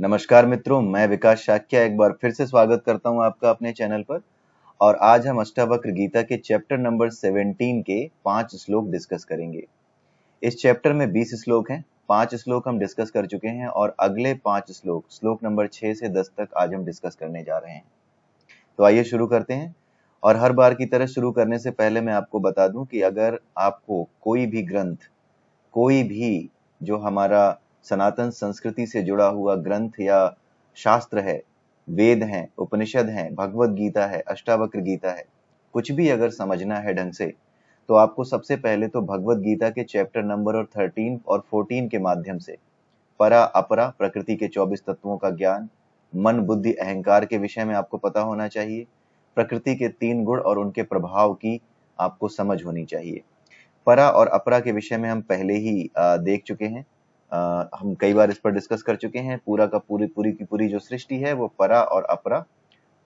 नमस्कार मित्रों, मैं विकास शाक्या एक बार फिर से स्वागत करता हूं आपका अपने चैनल पर। और आज हम अष्टावक्र गीता के चैप्टर नंबर 17 के 5 श्लोक डिस्कस करेंगे। इस चैप्टर में 20 श्लोक हैं। 5 श्लोक हम डिस्कस कर चुके हैं और अगले 5 श्लोक, श्लोक नंबर 6 से 10 तक आज हम डिस्कस करने जा रहे हैं। तो आइए शुरू करते हैं। और हर बार की तरह शुरू करने से पहले मैं आपको बता दूं कि अगर आपको कोई भी ग्रंथ, कोई भी जो हमारा सनातन संस्कृति से जुड़ा हुआ ग्रंथ या शास्त्र है, वेद हैं, उपनिषद हैं, भगवत गीता है, अष्टावक्र गीता है, कुछ भी अगर समझना है ढंग से, तो आपको सबसे पहले तो भगवत गीता के चैप्टर नंबर और 13 और 14 के माध्यम से परा अपरा प्रकृति के 24 तत्वों का ज्ञान, मन बुद्धि अहंकार के विषय में आपको पता होना चाहिए, प्रकृति के 3 गुण और उनके प्रभाव की आपको समझ होनी चाहिए। परा और अपरा के विषय में हम पहले ही देख चुके हैं। हम कई बार इस पर डिस्कस कर चुके हैं। पूरा का पूरी पूरी की पूरी जो सृष्टि है वो परा और अपरा,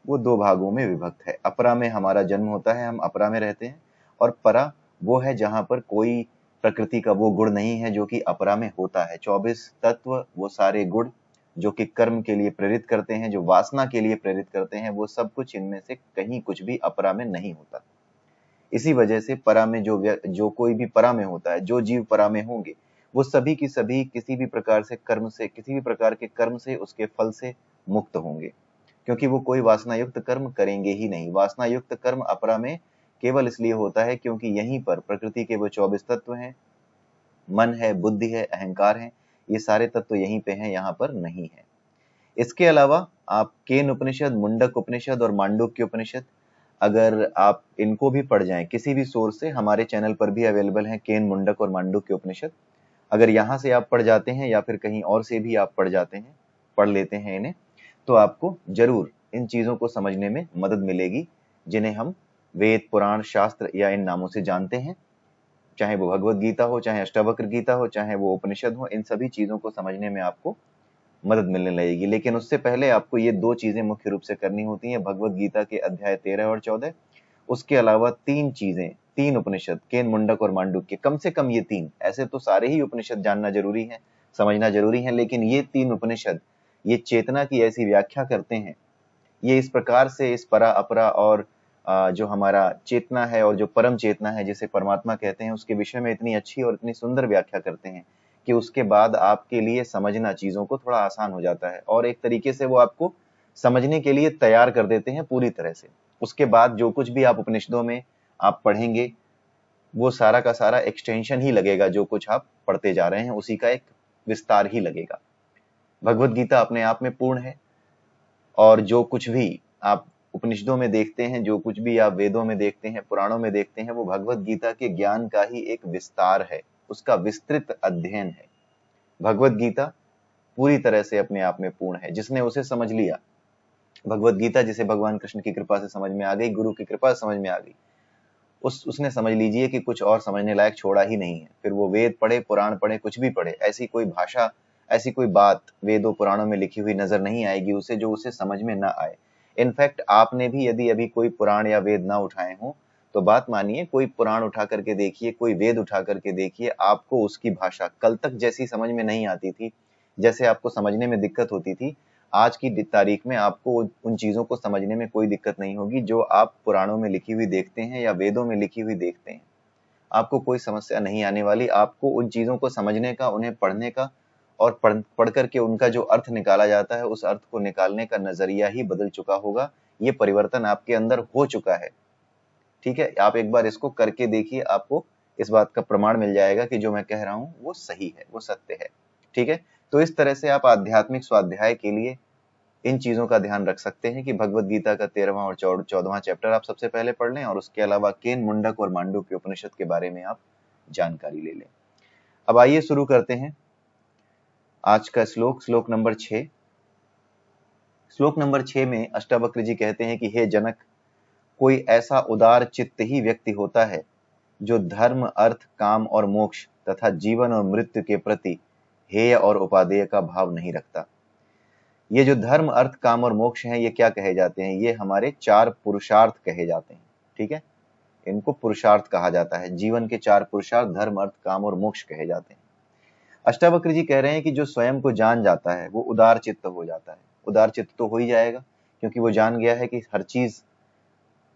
वो 2 भागों में विभक्त है। अपरा में हमारा जन्म होता है, हम अपरा में रहते हैं, और परा वो है जहां पर कोई प्रकृति का वो गुण नहीं है जो कि अपरा में होता है। 24 तत्व, वो सारे गुण जो कि कर्म के लिए प्रेरित करते हैं, जो वासना के लिए प्रेरित करते हैं, वो सब कुछ इनमें से कहीं कुछ भी अपरा में नहीं होता। इसी वजह से परा में जो कोई भी परा में होता है, जो जीव परा में होंगे, वो सभी की सभी किसी भी प्रकार से कर्म से, किसी भी प्रकार के कर्म से, उसके फल से मुक्त होंगे, क्योंकि वो कोई वासना युक्त कर्म करेंगे ही नहीं। वासना युक्त कर्म अपरा में केवल इसलिए होता है क्योंकि यहीं पर प्रकृति के वो 24 तत्व हैं, मन है, बुद्धि है, अहंकार है, ये सारे तत्व यहीं पे हैं, यहाँ पर नहीं है। इसके अलावा आप केन उपनिषद, मुंडक उपनिषद और मांडुक्य उपनिषद, अगर आप इनको भी पढ़ जाएं किसी भी सोर्स से, हमारे चैनल पर भी अवेलेबल हैं केन, मुंडक और मांडुक्य उपनिषद। अगर यहाँ से आप पढ़ जाते हैं या फिर कहीं और से भी आप पढ़ जाते हैं, पढ़ लेते हैं इन्हें, तो आपको जरूर इन चीजों को समझने में मदद मिलेगी, जिन्हें हम वेद, पुराण, शास्त्र या इन नामों से जानते हैं। चाहे वो भगवत गीता हो, चाहे अष्टावक्र गीता हो, चाहे वो उपनिषद हो, इन सभी चीजों को समझने में आपको मदद मिलने लगेगी। लेकिन उससे पहले आपको ये 2 चीजें मुख्य रूप से करनी होती हैं। भगवत गीता के अध्याय 13 और 14, उसके अलावा 3 चीजें, 3 उपनिषद, केन, मुंडक और मांडुक्य, कम से कम ये 3, ऐसे तो सारे ही उपनिषद जानना जरूरी है, समझना जरूरी है, लेकिन ये 3 उपनिषद ये चेतना की ऐसी व्याख्या करते हैं, ये इस प्रकार से इस परा अपरा और जो हमारा चेतना है और जो परम चेतना है जिसे परमात्मा कहते हैं, उसके विषय में इतनी अच्छी और इतनी सुंदर व्याख्या करते हैं कि उसके बाद आपके लिए समझना चीजों को थोड़ा आसान हो जाता है, और एक तरीके से वो आपको समझने के लिए तैयार कर देते हैं पूरी तरह से। उसके बाद जो कुछ भी आप उपनिषदों में आप पढ़ेंगे, वो सारा का सारा एक्सटेंशन ही लगेगा, जो कुछ आप पढ़ते जा रहे हैं उसी का एक विस्तार ही लगेगा। भगवत गीता अपने आप में पूर्ण है, और जो कुछ भी आप उपनिषदों में देखते हैं, जो कुछ भी आप वेदों में देखते हैं, पुराणों में देखते हैं, वो भगवत गीता के ज्ञान का ही एक विस्तार है, उसका विस्तृत अध्ययन है। भगवत गीता पूरी तरह से अपने आप में पूर्ण है। जिसने उसे समझ लिया, भगवत गीता जिसे भगवान कृष्ण की कृपा से समझ में आ गई, गुरु की कृपा से समझ में आ गई, उसने समझ लीजिए कि कुछ और समझने लायक छोड़ा ही नहीं है। फिर वो वेद पढ़े, पुराण पढ़े, कुछ भी पढ़े, ऐसी कोई भाषा, ऐसी कोई बात वेदों पुराणों में लिखी हुई नजर नहीं आएगी उसे जो उसे समझ में ना आए। इनफैक्ट आपने भी यदि अभी कोई पुराण या वेद ना उठाए हों, तो बात मानिए, कोई पुराण उठा करके देखिए, कोई वेद उठा करके देखिए, आपको उसकी भाषा कल तक जैसी समझ में नहीं आती थी, जैसे आपको समझने में दिक्कत होती थी, आज की तारीख में आपको उन चीजों को समझने में कोई दिक्कत नहीं होगी जो आप पुराणों में लिखी हुई देखते हैं या वेदों में लिखी हुई देखते हैं। आपको कोई समस्या नहीं आने वाली। आपको उन चीजों को समझने का, उन्हें पढ़ने का, और पढ़ करके उनका जो अर्थ निकाला जाता है, उस अर्थ को निकालने का नजरिया ही बदल चुका होगा। ये परिवर्तन आपके अंदर हो चुका है। ठीक है, आप एक बार इसको करके देखिए, आपको इस बात का प्रमाण मिल जाएगा कि जो मैं कह रहा हूं वो सही है, वो सत्य है। ठीक है, तो इस तरह से आप आध्यात्मिक स्वाध्याय के लिए इन चीजों का ध्यान रख सकते हैं कि भगवत गीता का 13वां और 14वां चैप्टर आप सबसे पहले पढ़ लें, और उसके अलावा केन, मुंडक और मांडुक्य उपनिषद के बारे में आप जानकारी ले लें। अब आइए शुरू करते हैं आज का श्लोक, श्लोक नंबर 6। श्लोक नंबर 6 में अष्टावक्र जी कहते हैं कि हे जनक, कोई ऐसा उदार चित्त ही व्यक्ति होता है जो धर्म, अर्थ, काम और मोक्ष तथा जीवन और मृत्यु के प्रति हेय और उपादेय का भाव नहीं रखता। ये जो धर्म, अर्थ, काम और मोक्ष हैं, ये क्या कहे जाते हैं? ये हमारे 4 पुरुषार्थ कहे जाते हैं। ठीक है, इनको पुरुषार्थ कहा जाता है। जीवन के 4 पुरुषार्थ धर्म, अर्थ, काम और मोक्ष कहे जाते हैं। अष्टावक्र जी कह रहे हैं कि जो स्वयं को जान जाता है वो उदार चित्त हो जाता है। उदार चित्त तो हो ही जाएगा, क्योंकि वो जान गया है कि हर चीज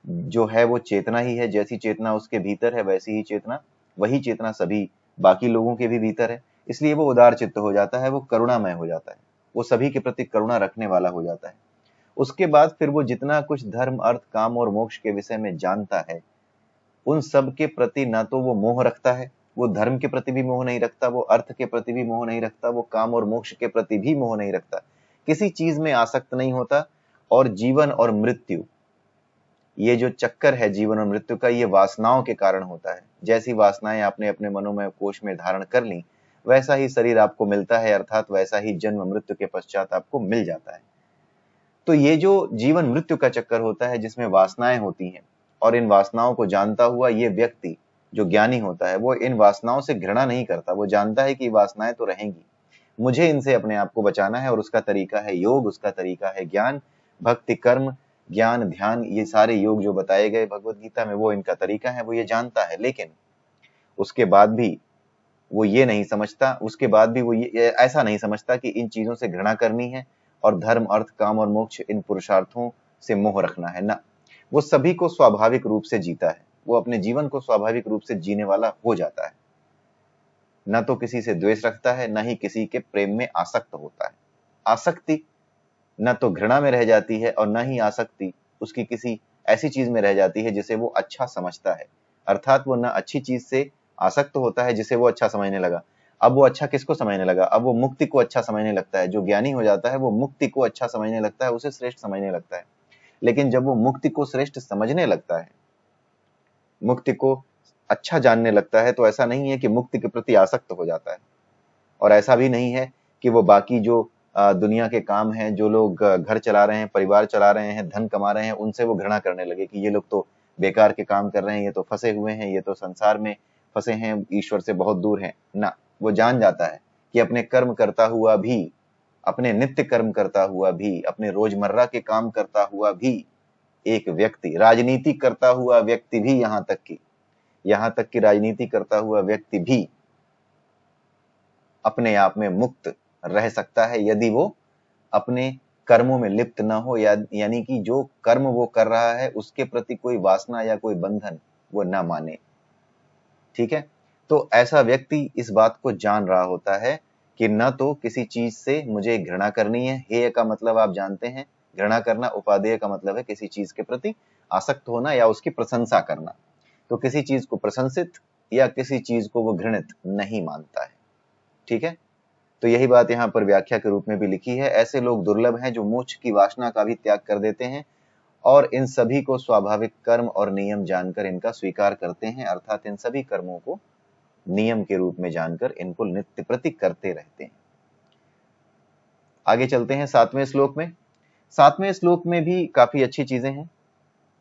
जो है वो चेतना ही है। जैसी चेतना उसके भीतर है वैसी ही चेतना, वही चेतना सभी बाकी लोगों के भी भीतर है। इसलिए वो उदार चित्त हो जाता है, वो करुणामय हो जाता है, वो सभी के प्रति करुणा रखने वाला हो जाता है। उसके बाद फिर वो जितना कुछ धर्म, अर्थ, काम और मोक्ष के विषय में जानता है, उन सब के प्रति ना तो वो मोह रखता है, वो धर्म के प्रति भी मोह नहीं रखता, वो अर्थ के प्रति भी मोह नहीं रखता, वो काम और मोक्ष के प्रति भी मोह नहीं रखता, किसी चीज में आसक्त नहीं होता। और जीवन और मृत्यु, ये जो चक्कर है जीवन और मृत्यु का, ये वासनाओं के कारण होता है। जैसी वासनाएं आपने अपने मनोमय कोश में धारण कर ली, वैसा ही शरीर आपको मिलता है, अर्थात वैसा ही जन्म मृत्यु के पश्चात आपको मिल जाता है। तो ये जो जीवन मृत्यु का चक्कर होता है जिसमें वासनाएं होती हैं, और इन वासनाओं को जानता हुआ ये व्यक्ति जो ज्ञानी होता है, वो इन वासनाओं से घृणा नहीं करता। वो जानता है कि वासनाएं तो रहेंगी, मुझे इनसे अपने आप को बचाना है, और उसका तरीका है योग, उसका तरीका है ज्ञान, भक्ति, कर्म, ज्ञान, ध्यान, ये सारे योग जो बताए गए भगवत गीता में, वो इनका तरीका है, वो ये जानता है। लेकिन उसके बाद भी वो ये नहीं समझता, उसके बाद भी वो ये ऐसा नहीं समझता कि इन चीजों से घृणा करनी है और धर्म, अर्थ, काम और मोक्ष, इन पुरुषार्थों से मोह रखना है ना। वो सभी को स्वाभाविक रूप से जीता है, वो अपने जीवन को स्वाभाविक रूप से जीने वाला हो जाता है। न तो किसी से द्वेष रखता है, न ही किसी के प्रेम में आसक्त होता है। आसक्ति न तो घृणा में रह जाती है, और न ही आसक्ति उसकी किसी ऐसी चीज में रह जाती है जिसे वो अच्छा समझता है। अर्थात वो न अच्छी चीज से आसक्त होता है जिसे वो अच्छा समझने लगा। अब वो अच्छा किसको समझने लगा? अब वो मुक्ति को अच्छा समझने लगता है। जो ज्ञानी हो जाता है वो मुक्ति को अच्छा समझने लगता है, उसे श्रेष्ठ समझने लगता है। लेकिन जब वो मुक्ति को श्रेष्ठ समझने लगता है, मुक्ति को अच्छा जानने लगता है, तो ऐसा नहीं है कि मुक्ति के प्रति आसक्त हो जाता है। और ऐसा भी नहीं है कि वो बाकी जो दुनिया के काम हैं, जो लोग घर चला रहे हैं, परिवार चला रहे हैं, धन कमा रहे हैं, उनसे वो घृणा करने लगे कि ये लोग तो बेकार के काम कर रहे हैं, ये तो फंसे हुए हैं, ये तो संसार में फंसे हैं, ईश्वर से बहुत दूर हैं ना। वो जान जाता है कि अपने कर्म करता हुआ भी, अपने नित्य कर्म करता हुआ भी, अपने रोजमर्रा के काम करता हुआ भी एक व्यक्ति, राजनीति करता हुआ व्यक्ति भी, यहाँ तक कि राजनीति करता हुआ व्यक्ति भी अपने आप में मुक्त रह सकता है, यदि वो अपने कर्मों में लिप्त न हो, यानी कि जो कर्म वो कर रहा है उसके प्रति कोई वासना या कोई बंधन वो न माने। ठीक है, तो ऐसा व्यक्ति इस बात को जान रहा होता है कि न तो किसी चीज से मुझे घृणा करनी है। हेय का मतलब आप जानते हैं, घृणा करना। उपादेय का मतलब है किसी चीज के प्रति आसक्त होना या उसकी प्रशंसा करना। तो किसी चीज को प्रशंसित या किसी चीज को वो घृणित नहीं मानता है। ठीक है, तो यही बात यहाँ पर व्याख्या के रूप में भी लिखी है। ऐसे लोग दुर्लभ हैं जो मोक्ष की वासना का भी त्याग कर देते हैं और इन सभी को स्वाभाविक कर्म और नियम जानकर इनका स्वीकार करते हैं, अर्थात इन सभी कर्मों को नियम के रूप में जानकर इनको नित्य प्रति करते रहते हैं। आगे चलते हैं 7वें श्लोक में। 7वें श्लोक में भी काफी अच्छी चीजें हैं।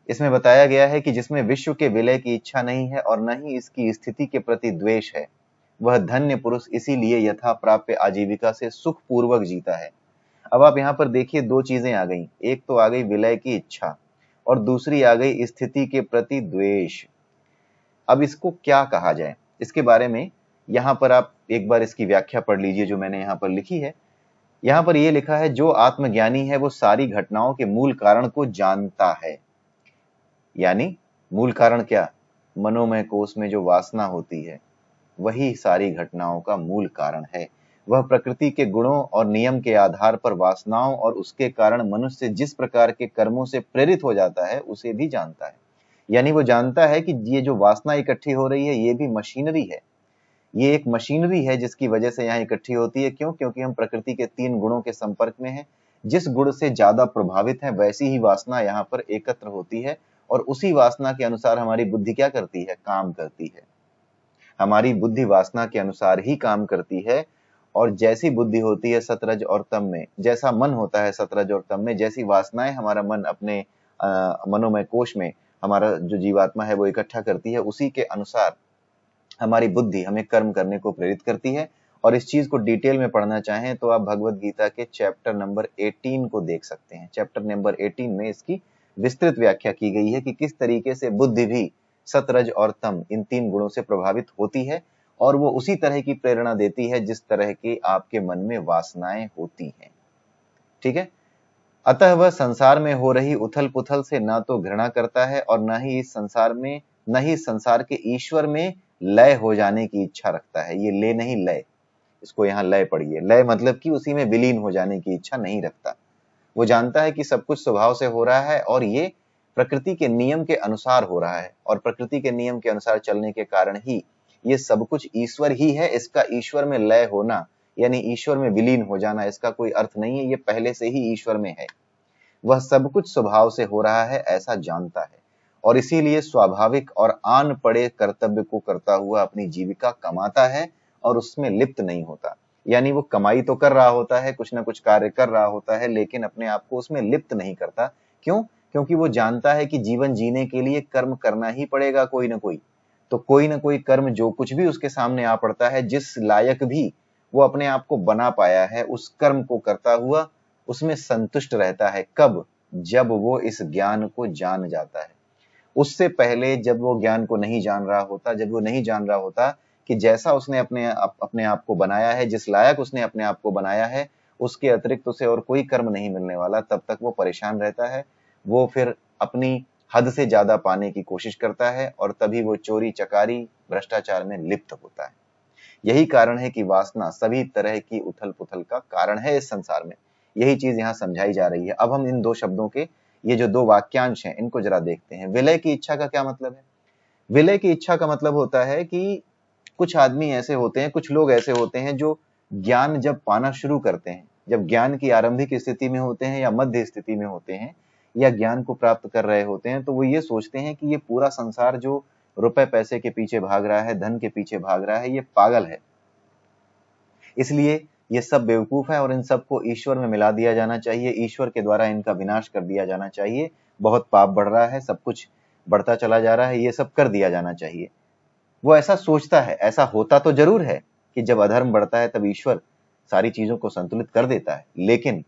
इसमें बताया गया है कि जिसमें विश्व के विलय की इच्छा नहीं है और न ही इसकी स्थिति के प्रति द्वेष है, वह धन्य पुरुष इसीलिए यथा प्राप्य आजीविका से सुख पूर्वक जीता है। अब आप यहाँ पर देखिए, दो चीजें आ गई। एक तो आ गई विलय की इच्छा और दूसरी आ गई स्थिति के प्रति द्वेष। अब इसको क्या कहा जाए, इसके बारे में यहाँ पर आप एक बार इसकी व्याख्या पढ़ लीजिए जो मैंने यहाँ पर लिखी है। यहाँ पर यह लिखा है, जो आत्मज्ञानी है वो सारी घटनाओं के मूल कारण को जानता है। यानी मूल कारण क्या? मनोमय कोश में जो वासना होती है वही सारी घटनाओं का मूल कारण है। वह प्रकृति के गुणों और नियम के आधार पर वासनाओं और उसके कारण मनुष्य जिस प्रकार के कर्मों से प्रेरित हो जाता है उसे भी जानता है। यानी वो जानता है कि ये जो वासना इकट्ठी हो रही है ये भी मशीनरी है, ये एक मशीनरी है जिसकी वजह से यहाँ इकट्ठी होती है। क्यों? क्योंकि हम प्रकृति के 3 गुणों के संपर्क में हैं। जिस गुण से ज्यादा प्रभावित है वैसी ही वासना यहाँ पर एकत्र होती है, और उसी वासना के अनुसार हमारी बुद्धि क्या करती है? काम करती है। हमारी बुद्धि वासना के अनुसार ही काम करती है, और जैसी बुद्धि होती है सतरज और तम में, जैसा मन होता है सतरज और तम में, जैसी वासनाएं हमारा मन अपने मनोमय कोश में हमारा जो जीवात्मा है वो इकट्ठा करती है, उसी के अनुसार हमारी बुद्धि हमें कर्म करने को प्रेरित करती है। और इस चीज को डिटेल में पढ़ना चाहें तो आप भगवत गीता के चैप्टर नंबर 18 को देख सकते हैं। चैप्टर नंबर 18 में इसकी विस्तृत व्याख्या की गई है कि किस तरीके से बुद्धि भी सतरज और तम इन 3 गुणों से प्रभावित होती है, और वो उसी तरह की प्रेरणा देती है जिस तरह की आपके मन में वासनाएं होती हैं। ठीक है। अतः वह संसार में हो रही उथल पुथल से ना तो घृणा करता है और न ही संसार के ईश्वर में लय हो जाने की इच्छा रखता है। ये ले नहीं, लय, इसको यहाँ लय पढ़िए। लय मतलब कि उसी में विलीन हो जाने की इच्छा नहीं रखता। वो जानता है कि सब कुछ स्वभाव से हो रहा है और ये प्रकृति के नियम के अनुसार हो रहा है, और प्रकृति के नियम के अनुसार चलने के कारण ही ये सब कुछ ईश्वर ही है। इसका ईश्वर में लय होना यानी ईश्वर में विलीन हो जाना, इसका कोई अर्थ नहीं है। ये पहले से ही ईश्वर में है। वह सब कुछ स्वभाव से हो रहा है ऐसा जानता है, और इसीलिए स्वाभाविक और आन पड़े कर्तव्य को करता हुआ अपनी जीविका कमाता है और उसमें लिप्त नहीं होता। यानी वो कमाई तो कर रहा होता है, कुछ ना कुछ कार्य कर रहा होता है, लेकिन अपने आप को उसमें लिप्त नहीं करता। क्यों? क्योंकि वो जानता है कि जीवन जीने के लिए कर्म करना ही पड़ेगा कोई ना कोई। तो कोई ना कोई कर्म जो कुछ भी उसके सामने आ पड़ता है, जिस लायक भी वो अपने आप को बना पाया है, उस कर्म को करता हुआ उसमें संतुष्ट रहता है। कब? जब वो इस ज्ञान को जान जाता है। उससे पहले जब वो ज्ञान को नहीं जान रहा होता, जब वो नहीं जान रहा होता कि जैसा उसने अपने आप को बनाया है, जिस लायक उसने अपने आप को बनाया है, उसके अतिरिक्त उसे और कोई कर्म नहीं मिलने वाला, तब तक वो परेशान रहता है। वो फिर अपनी हद से ज्यादा पाने की कोशिश करता है और तभी वो चोरी चकारी भ्रष्टाचार में लिप्त होता है। यही कारण है कि वासना सभी तरह की उथल पुथल का कारण है इस संसार में। यही चीज यहाँ समझाई जा रही है। अब हम इन दो शब्दों के, ये जो दो वाक्यांश हैं, इनको जरा देखते हैं। विलय की इच्छा का क्या मतलब है? विलय की इच्छा का मतलब होता है कि कुछ आदमी ऐसे होते हैं, कुछ लोग ऐसे होते हैं जो ज्ञान जब पाना शुरू करते हैं, जब ज्ञान की आरंभिक स्थिति में होते हैं या मध्य स्थिति में होते हैं या ज्ञान को प्राप्त कर रहे होते हैं, तो वो ये सोचते हैं कि ये पूरा संसार जो रुपए पैसे के पीछे भाग रहा है, धन के पीछे भाग रहा है, ये पागल है। इसलिए ये सब बेवकूफ है और इन सबको ईश्वर में मिला दिया जाना चाहिए, ईश्वर के द्वारा इनका विनाश कर दिया जाना चाहिए। बहुत पाप बढ़ रहा है, सब कुछ बढ़ता चला जा रहा है, ये सब कर दिया जाना चाहिए। वो ऐसा सोचता है। ऐसा होता तो जरूर है कि जब अधर्म बढ़ता है तब ईश्वर सारी चीजों को संतुलित कर देता है, लेकिन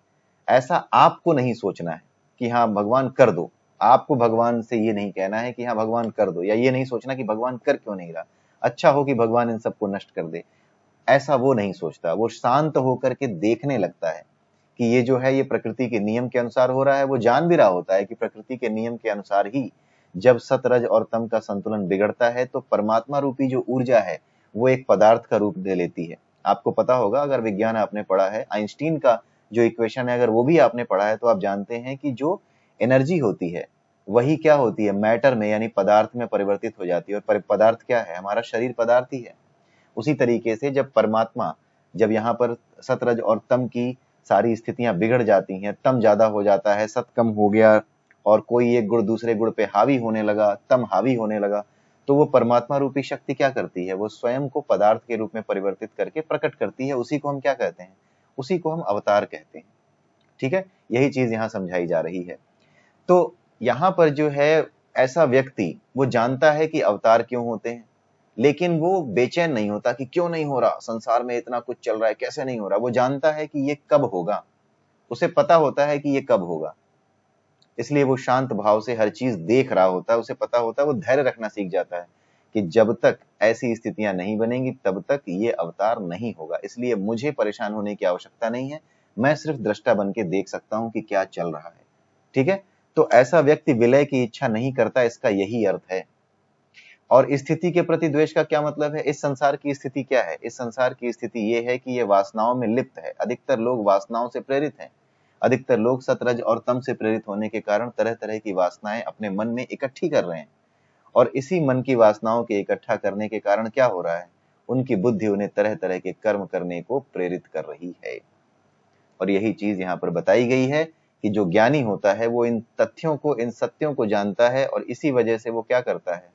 ऐसा आपको नहीं सोचना है कि हाँ भगवान कर दो। आपको भगवान से ये नहीं कहना है कि हाँ भगवान कर दो, या ये नहीं सोचना कि भगवान कर क्यों नहीं रहा, अच्छा हो कि भगवान इन सबको नष्ट कर दे। ऐसा वो नहीं सोचता। वो शांत होकर के देखने लगता है कि ये जो है ये प्रकृति के नियम के अनुसार हो रहा है। वो जान भी रहा होता है कि प्रकृति के नियम के अनुसार ही जब सतरज और तम का संतुलन बिगड़ता है तो परमात्मा रूपी जो ऊर्जा है वो एक पदार्थ का रूप ले लेती है। आपको पता होगा, अगर विज्ञान आपने पढ़ा है, आइंस्टीन का जो इक्वेशन है अगर वो भी आपने पढ़ा है, तो आप जानते हैं कि जो एनर्जी होती है वही क्या होती है, मैटर में यानी पदार्थ में परिवर्तित हो जाती है। और पदार्थ क्या है? हमारा शरीर पदार्थ ही है। उसी तरीके से जब परमात्मा, जब यहाँ पर सतरज और तम की सारी स्थितियां बिगड़ जाती हैं, तम ज्यादा हो जाता है, सत कम हो गया और कोई एक गुण दूसरे गुण पे हावी होने लगा, तम हावी होने लगा, तो वो परमात्मा रूपी शक्ति क्या करती है? वो स्वयं को पदार्थ के रूप में परिवर्तित करके प्रकट करती है। उसी को हम क्या कहते हैं? उसी को हम अवतार कहते हैं। ठीक है, यही चीज यहाँ समझाई जा रही है। तो यहाँ पर जो है ऐसा व्यक्ति वो जानता है कि अवतार क्यों होते हैं, लेकिन वो बेचैन नहीं होता कि क्यों नहीं हो रहा, संसार में इतना कुछ चल रहा है कैसे नहीं हो रहा। वो जानता है कि ये कब होगा, उसे पता होता है कि ये कब होगा, इसलिए वो शांत भाव से हर चीज देख रहा होता है। उसे पता होता है, वो धैर्य रखना सीख जाता है कि जब तक ऐसी स्थितियां नहीं बनेंगी तब तक ये अवतार नहीं होगा, इसलिए मुझे परेशान होने की आवश्यकता नहीं है। मैं सिर्फ दृष्टा बन के देख सकता हूं कि क्या चल रहा है। ठीक है, तो ऐसा व्यक्ति विलय की इच्छा नहीं करता, इसका यही अर्थ है। और स्थिति के प्रति द्वेष का क्या मतलब है? इस संसार की स्थिति क्या है? इस संसार की स्थिति ये है कि ये वासनाओं में लिप्त है। अधिकतर लोग वासनाओं से प्रेरित हैं। अधिकतर लोग सतरज और तम से प्रेरित होने के कारण तरह तरह की वासनाएं अपने मन में इकट्ठी कर रहे हैं, और इसी मन की वासनाओं के इकट्ठा करने के कारण क्या हो रहा है? उनकी बुद्धि उन्हें तरह तरह के कर्म करने को प्रेरित कर रही है। और यही चीज यहाँ पर बताई गई है कि जो ज्ञानी होता है वो इन तथ्यों को, इन सत्यों को जानता है, और इसी वजह से वो क्या करता है?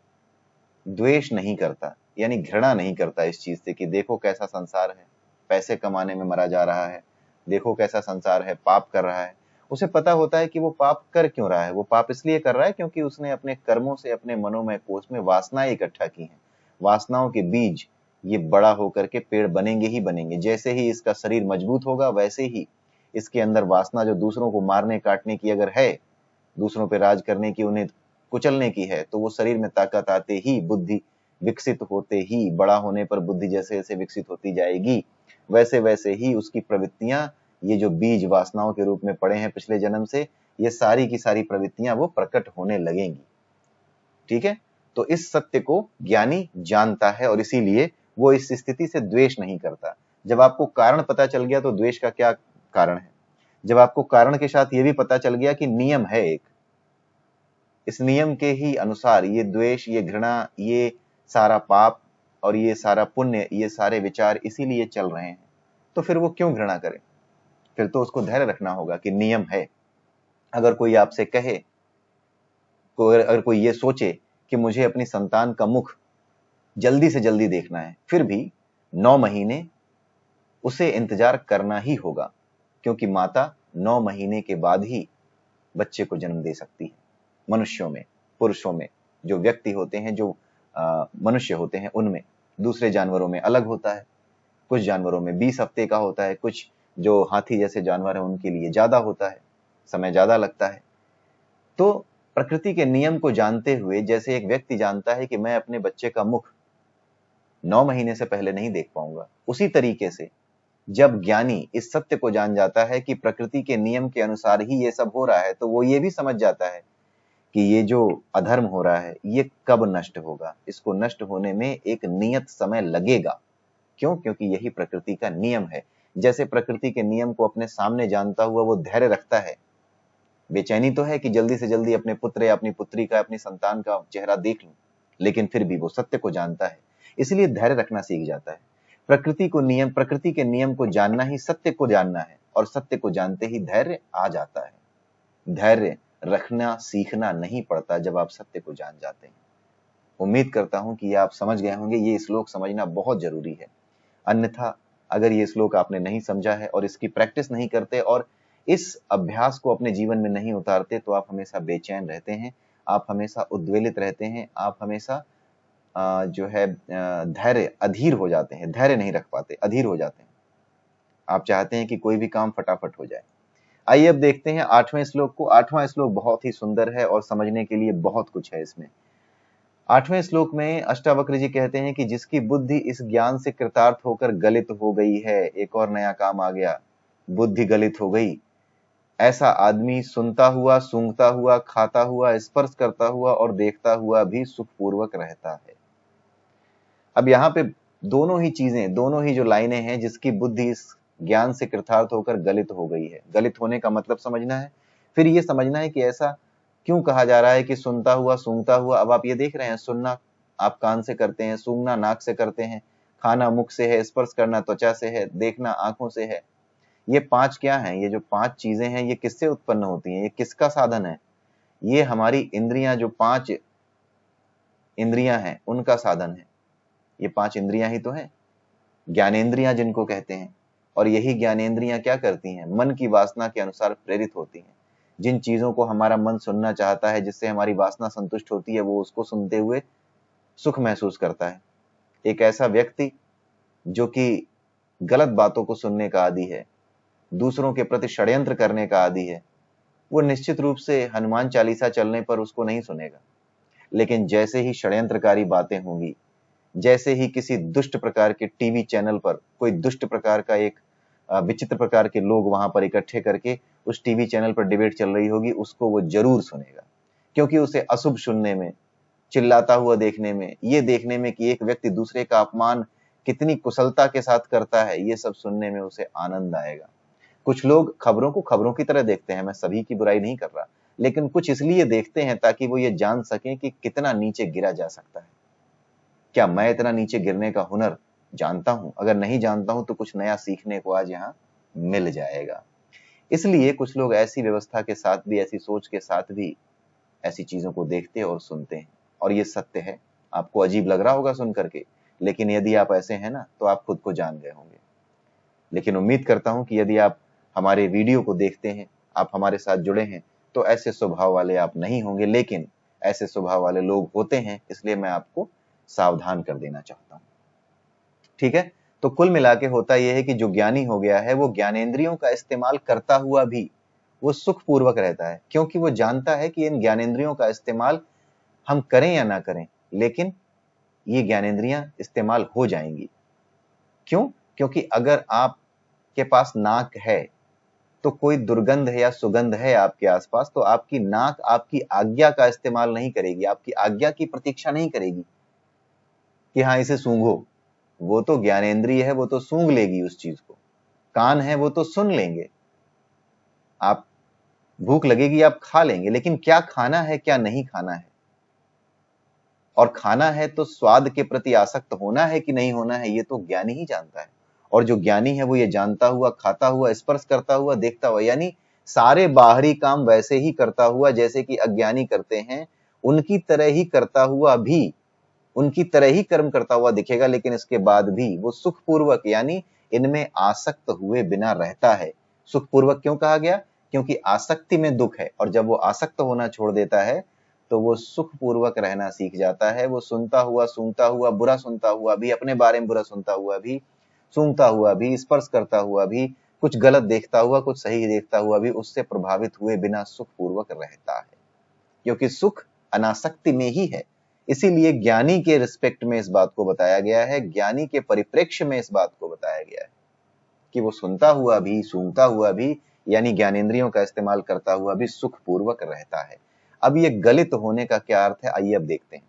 द्वेष नहीं करता, यानी घृणा नहीं करता इस चीज से कि देखो कैसा संसार है, पैसे कमाने में मरा जा रहा है, देखो कैसा संसार है, पाप कर रहा है। उसे पता होता है कि वो पाप कर क्यों रहा है। वो पाप इसलिए कर रहा है क्योंकि उसने अपने कर्मों से अपने मनोमय कोष में वासनाएं इकट्ठा की हैं। वासनाओं के बीज ये बड़ा होकर के पेड़ बनेंगे ही बनेंगे। जैसे ही इसका शरीर मजबूत होगा वैसे ही इसके अंदर वासना जो दूसरों को मारने काटने की अगर है, दूसरों पे राज करने की, उन्हें कुचलने की है, तो वो शरीर में ताकत आते ही बुद्धि विकसित होते ही, बड़ा होने पर बुद्धि जैसे जैसे विकसित होती जाएगी, वैसे वैसे ही उसकी प्रवृत्तियां, ये जो बीज वासनाओं के रूप में पड़े हैं पिछले जन्म से, ये सारी की सारी प्रवृत्तियां वो प्रकट होने लगेंगी। ठीक है, तो इस सत्य को ज्ञानी जानता है और इसीलिए वो इस स्थिति से द्वेष नहीं करता। जब आपको कारण पता चल गया तो द्वेष का क्या कारण है? जब आपको कारण के साथ ये भी पता चल गया कि नियम है एक, इस नियम के ही अनुसार ये द्वेष, ये घृणा, ये सारा पाप और ये सारा पुण्य, ये सारे विचार इसीलिए चल रहे हैं, तो फिर वो क्यों घृणा करे? फिर तो उसको धैर्य रखना होगा कि नियम है। अगर कोई आपसे कहे, अगर कोई ये सोचे कि मुझे अपनी संतान का मुख जल्दी से जल्दी देखना है, फिर भी 9 महीने उसे इंतजार करना ही होगा, क्योंकि माता 9 महीने के बाद ही बच्चे को जन्म दे सकती है। मनुष्यों में, पुरुषों में, जो व्यक्ति होते हैं, जो मनुष्य होते हैं, उनमें। दूसरे जानवरों में अलग होता है, कुछ जानवरों में 20 हफ्ते का होता है, कुछ जो हाथी जैसे जानवर हैं उनके लिए ज्यादा होता है, समय ज्यादा लगता है। तो प्रकृति के नियम को जानते हुए, जैसे एक व्यक्ति जानता है कि मैं अपने बच्चे का मुख 9 महीने से पहले नहीं देख पाऊंगा, उसी तरीके से जब ज्ञानी इस सत्य को जान जाता है कि प्रकृति के नियम के अनुसार ही ये सब हो रहा है, तो वो ये भी समझ जाता है कि ये जो अधर्म हो रहा है ये कब नष्ट होगा, इसको नष्ट होने में एक नियत समय लगेगा। क्यों? क्योंकि यही प्रकृति का नियम है। जैसे प्रकृति के नियम को अपने सामने जानता हुआ वो धैर्य रखता है, बेचैनी तो है कि जल्दी से जल्दी अपने पुत्र या अपनी पुत्री का, अपनी संतान का चेहरा देख लूं, लेकिन फिर भी वो सत्य को जानता है, इसलिए धैर्य रखना सीख जाता है। प्रकृति के नियम को जानना ही सत्य को जानना है, और सत्य को जानते ही धैर्य आ जाता है। धैर्य रखना सीखना नहीं पड़ता जब आप सत्य को जान जाते हैं। उम्मीद करता हूं कि आप समझ गए होंगे, ये श्लोक समझना बहुत जरूरी है। अन्यथा अगर ये श्लोक आपने नहीं समझा है और इसकी प्रैक्टिस नहीं करते और इस अभ्यास को अपने जीवन में नहीं उतारते, तो आप हमेशा बेचैन रहते हैं, आप हमेशा उद्वेलित रहते हैं, आप हमेशा जो है धैर्य अधीर हो जाते हैं, धैर्य नहीं रख पाते, अधीर हो जाते हैं। आप चाहते हैं कि कोई भी काम फटाफट हो जाए। आइए अब देखते हैं 8वें श्लोक को। 8वां श्लोक बहुत ही सुंदर है और समझने के लिए बहुत कुछ है इसमें। 8वें श्लोक में अष्टावक्र जी कहते हैं कि जिसकी बुद्धि इस ज्ञान से कृतार्थ होकर गलित हो गई है, एक और नया काम आ गया, बुद्धि गलित हो गई, ऐसा आदमी सुनता हुआ, सूंघता हुआ, खाता हुआ, स्पर्श करता हुआ और देखता हुआ भी सुखपूर्वक रहता है। अब यहाँ पे दोनों ही चीजें, दोनों ही जो लाइनें हैं, जिसकी बुद्धि इस ज्ञान से कृतार्थ होकर गलित हो गई है। गलित होने का मतलब समझना है, फिर ये समझना है कि ऐसा क्यों कहा जा रहा है कि सुनता हुआ, सूंघता हुआ। अब आप ये देख रहे हैं, सुनना आप कान से करते हैं, सूंघना नाक से करते हैं, खाना मुख से है, स्पर्श करना त्वचा से है, देखना आंखों से है। ये 5 क्या हैं? ये जो 5 चीजें हैं, ये किससे उत्पन्न होती हैं? ये किसका साधन है? ये हमारी इंद्रियां, जो 5 इंद्रियां हैं, उनका साधन है। ये 5 इंद्रियां ही तो हैं, ज्ञानेंद्रियां जिनको कहते हैं। और यही ज्ञानेंद्रियां क्या करती हैं? मन की वासना के अनुसार प्रेरित होती हैं। जिन चीजों को हमारा मन सुनना चाहता है, जिससे हमारी वासना संतुष्ट होती है, वो उसको सुनते हुए सुख महसूस करता है। एक ऐसा व्यक्ति जो कि गलत बातों को सुनने का आदी है, दूसरों के प्रति षड्यंत्र करने का आदी है, वो निश्चित रूप से हनुमान चालीसा चलने पर उसको नहीं सुनेगा। लेकिन जैसे ही षड्यंत्रकारी बातें होंगी, जैसे ही किसी दुष्ट प्रकार के टीवी चैनल पर कोई दुष्ट प्रकार का एक विचित्र प्रकार के लोग वहां पर इकट्ठे करके उस टीवी चैनल पर डिबेट चल रही होगी, उसको वो जरूर सुनेगा। क्योंकि उसे अशुभ सुनने में, चिल्लाता हुआ देखने में, ये देखने में कि एक व्यक्ति दूसरे का अपमान कितनी कुशलता के साथ करता है, ये सब सुनने में उसे आनंद आएगा। कुछ लोग खबरों को खबरों की तरह देखते हैं, मैं सभी की बुराई नहीं कर रहा, लेकिन कुछ इसलिए देखते हैं ताकि वो ये जान सकें कि कितना नीचे गिरा जा सकता है। क्या मैं इतना नीचे गिरने का हुनर जानता हूं? अगर नहीं जानता हूं तो कुछ नया सीखने को आज यहाँ मिल जाएगा। इसलिए कुछ लोग ऐसी व्यवस्था के साथ भी, ऐसी सोच के साथ भी ऐसी चीजों को देखते और सुनते हैं। और ये सत्य है। आपको अजीब लग रहा होगा सुन करके, लेकिन यदि आप ऐसे हैं ना, तो आप खुद को जान गए होंगे। लेकिन उम्मीद करता हूं कि यदि आप हमारे वीडियो को देखते हैं, आप हमारे साथ जुड़े हैं, तो ऐसे स्वभाव वाले आप नहीं होंगे। लेकिन ऐसे स्वभाव वाले लोग होते हैं, इसलिए मैं आपको सावधान कर देना चाहता हूं। ठीक है, तो कुल मिला के होता यह है कि जो ज्ञानी हो गया है, वो ज्ञानेंद्रियों का इस्तेमाल करता हुआ भी वो सुखपूर्वक रहता है, क्योंकि वो जानता है कि इन ज्ञानेंद्रियों का इस्तेमाल हम करें या ना करें, लेकिन ये ज्ञानेंद्रियां इस्तेमाल हो जाएंगी। क्यों? क्योंकि अगर आपके पास नाक है तो कोई दुर्गंध है या सुगंध है आपके आसपास, तो आपकी नाक आपकी आज्ञा का इस्तेमाल नहीं करेगी, आपकी आज्ञा की प्रतीक्षा नहीं करेगी कि हाँ इसे सूंघो। वो तो ज्ञानेंद्रिय है, वो तो सूंघ लेगी उस चीज को। कान है, वो तो सुन लेंगे। आप भूख लगेगी, आप खा लेंगे, लेकिन क्या खाना है क्या नहीं खाना है, और खाना है तो स्वाद के प्रति आसक्त होना है कि नहीं होना है, ये तो ज्ञानी ही जानता है। और जो ज्ञानी है वो ये जानता हुआ, खाता हुआ, स्पर्श करता हुआ, देखता हुआ, यानी सारे बाहरी काम वैसे ही करता हुआ जैसे कि अज्ञानी करते हैं, उनकी तरह ही करता हुआ भी, उनकी तरह ही कर्म करता हुआ दिखेगा, लेकिन इसके बाद भी वो सुखपूर्वक यानी इनमें आसक्त हुए बिना रहता है। सुखपूर्वक क्यों कहा गया? क्योंकि आसक्ति में दुख है, और जब वो आसक्त होना छोड़ देता है तो वो सुखपूर्वक रहना सीख जाता है। वो सुनता हुआ, सूंघता हुआ, बुरा सुनता हुआ भी, अपने बारे में बुरा सुनता हुआ भी, सूंघता हुआ भी, स्पर्श करता हुआ भी, कुछ गलत देखता हुआ, कुछ सही देखता हुआ भी, उससे प्रभावित हुए बिना सुखपूर्वक रहता है, क्योंकि सुख अनासक्ति में ही है। इसीलिए ज्ञानी के रिस्पेक्ट में इस बात को बताया गया है, ज्ञानी के परिप्रेक्ष्य में इस बात को बताया गया है कि वो सुनता हुआ भी, सूंघता हुआ भी, यानी ज्ञानेंद्रियों का इस्तेमाल करता हुआ भी सुखपूर्वक रहता है। अब ये गलित होने का क्या अर्थ है, आइए अब देखते हैं।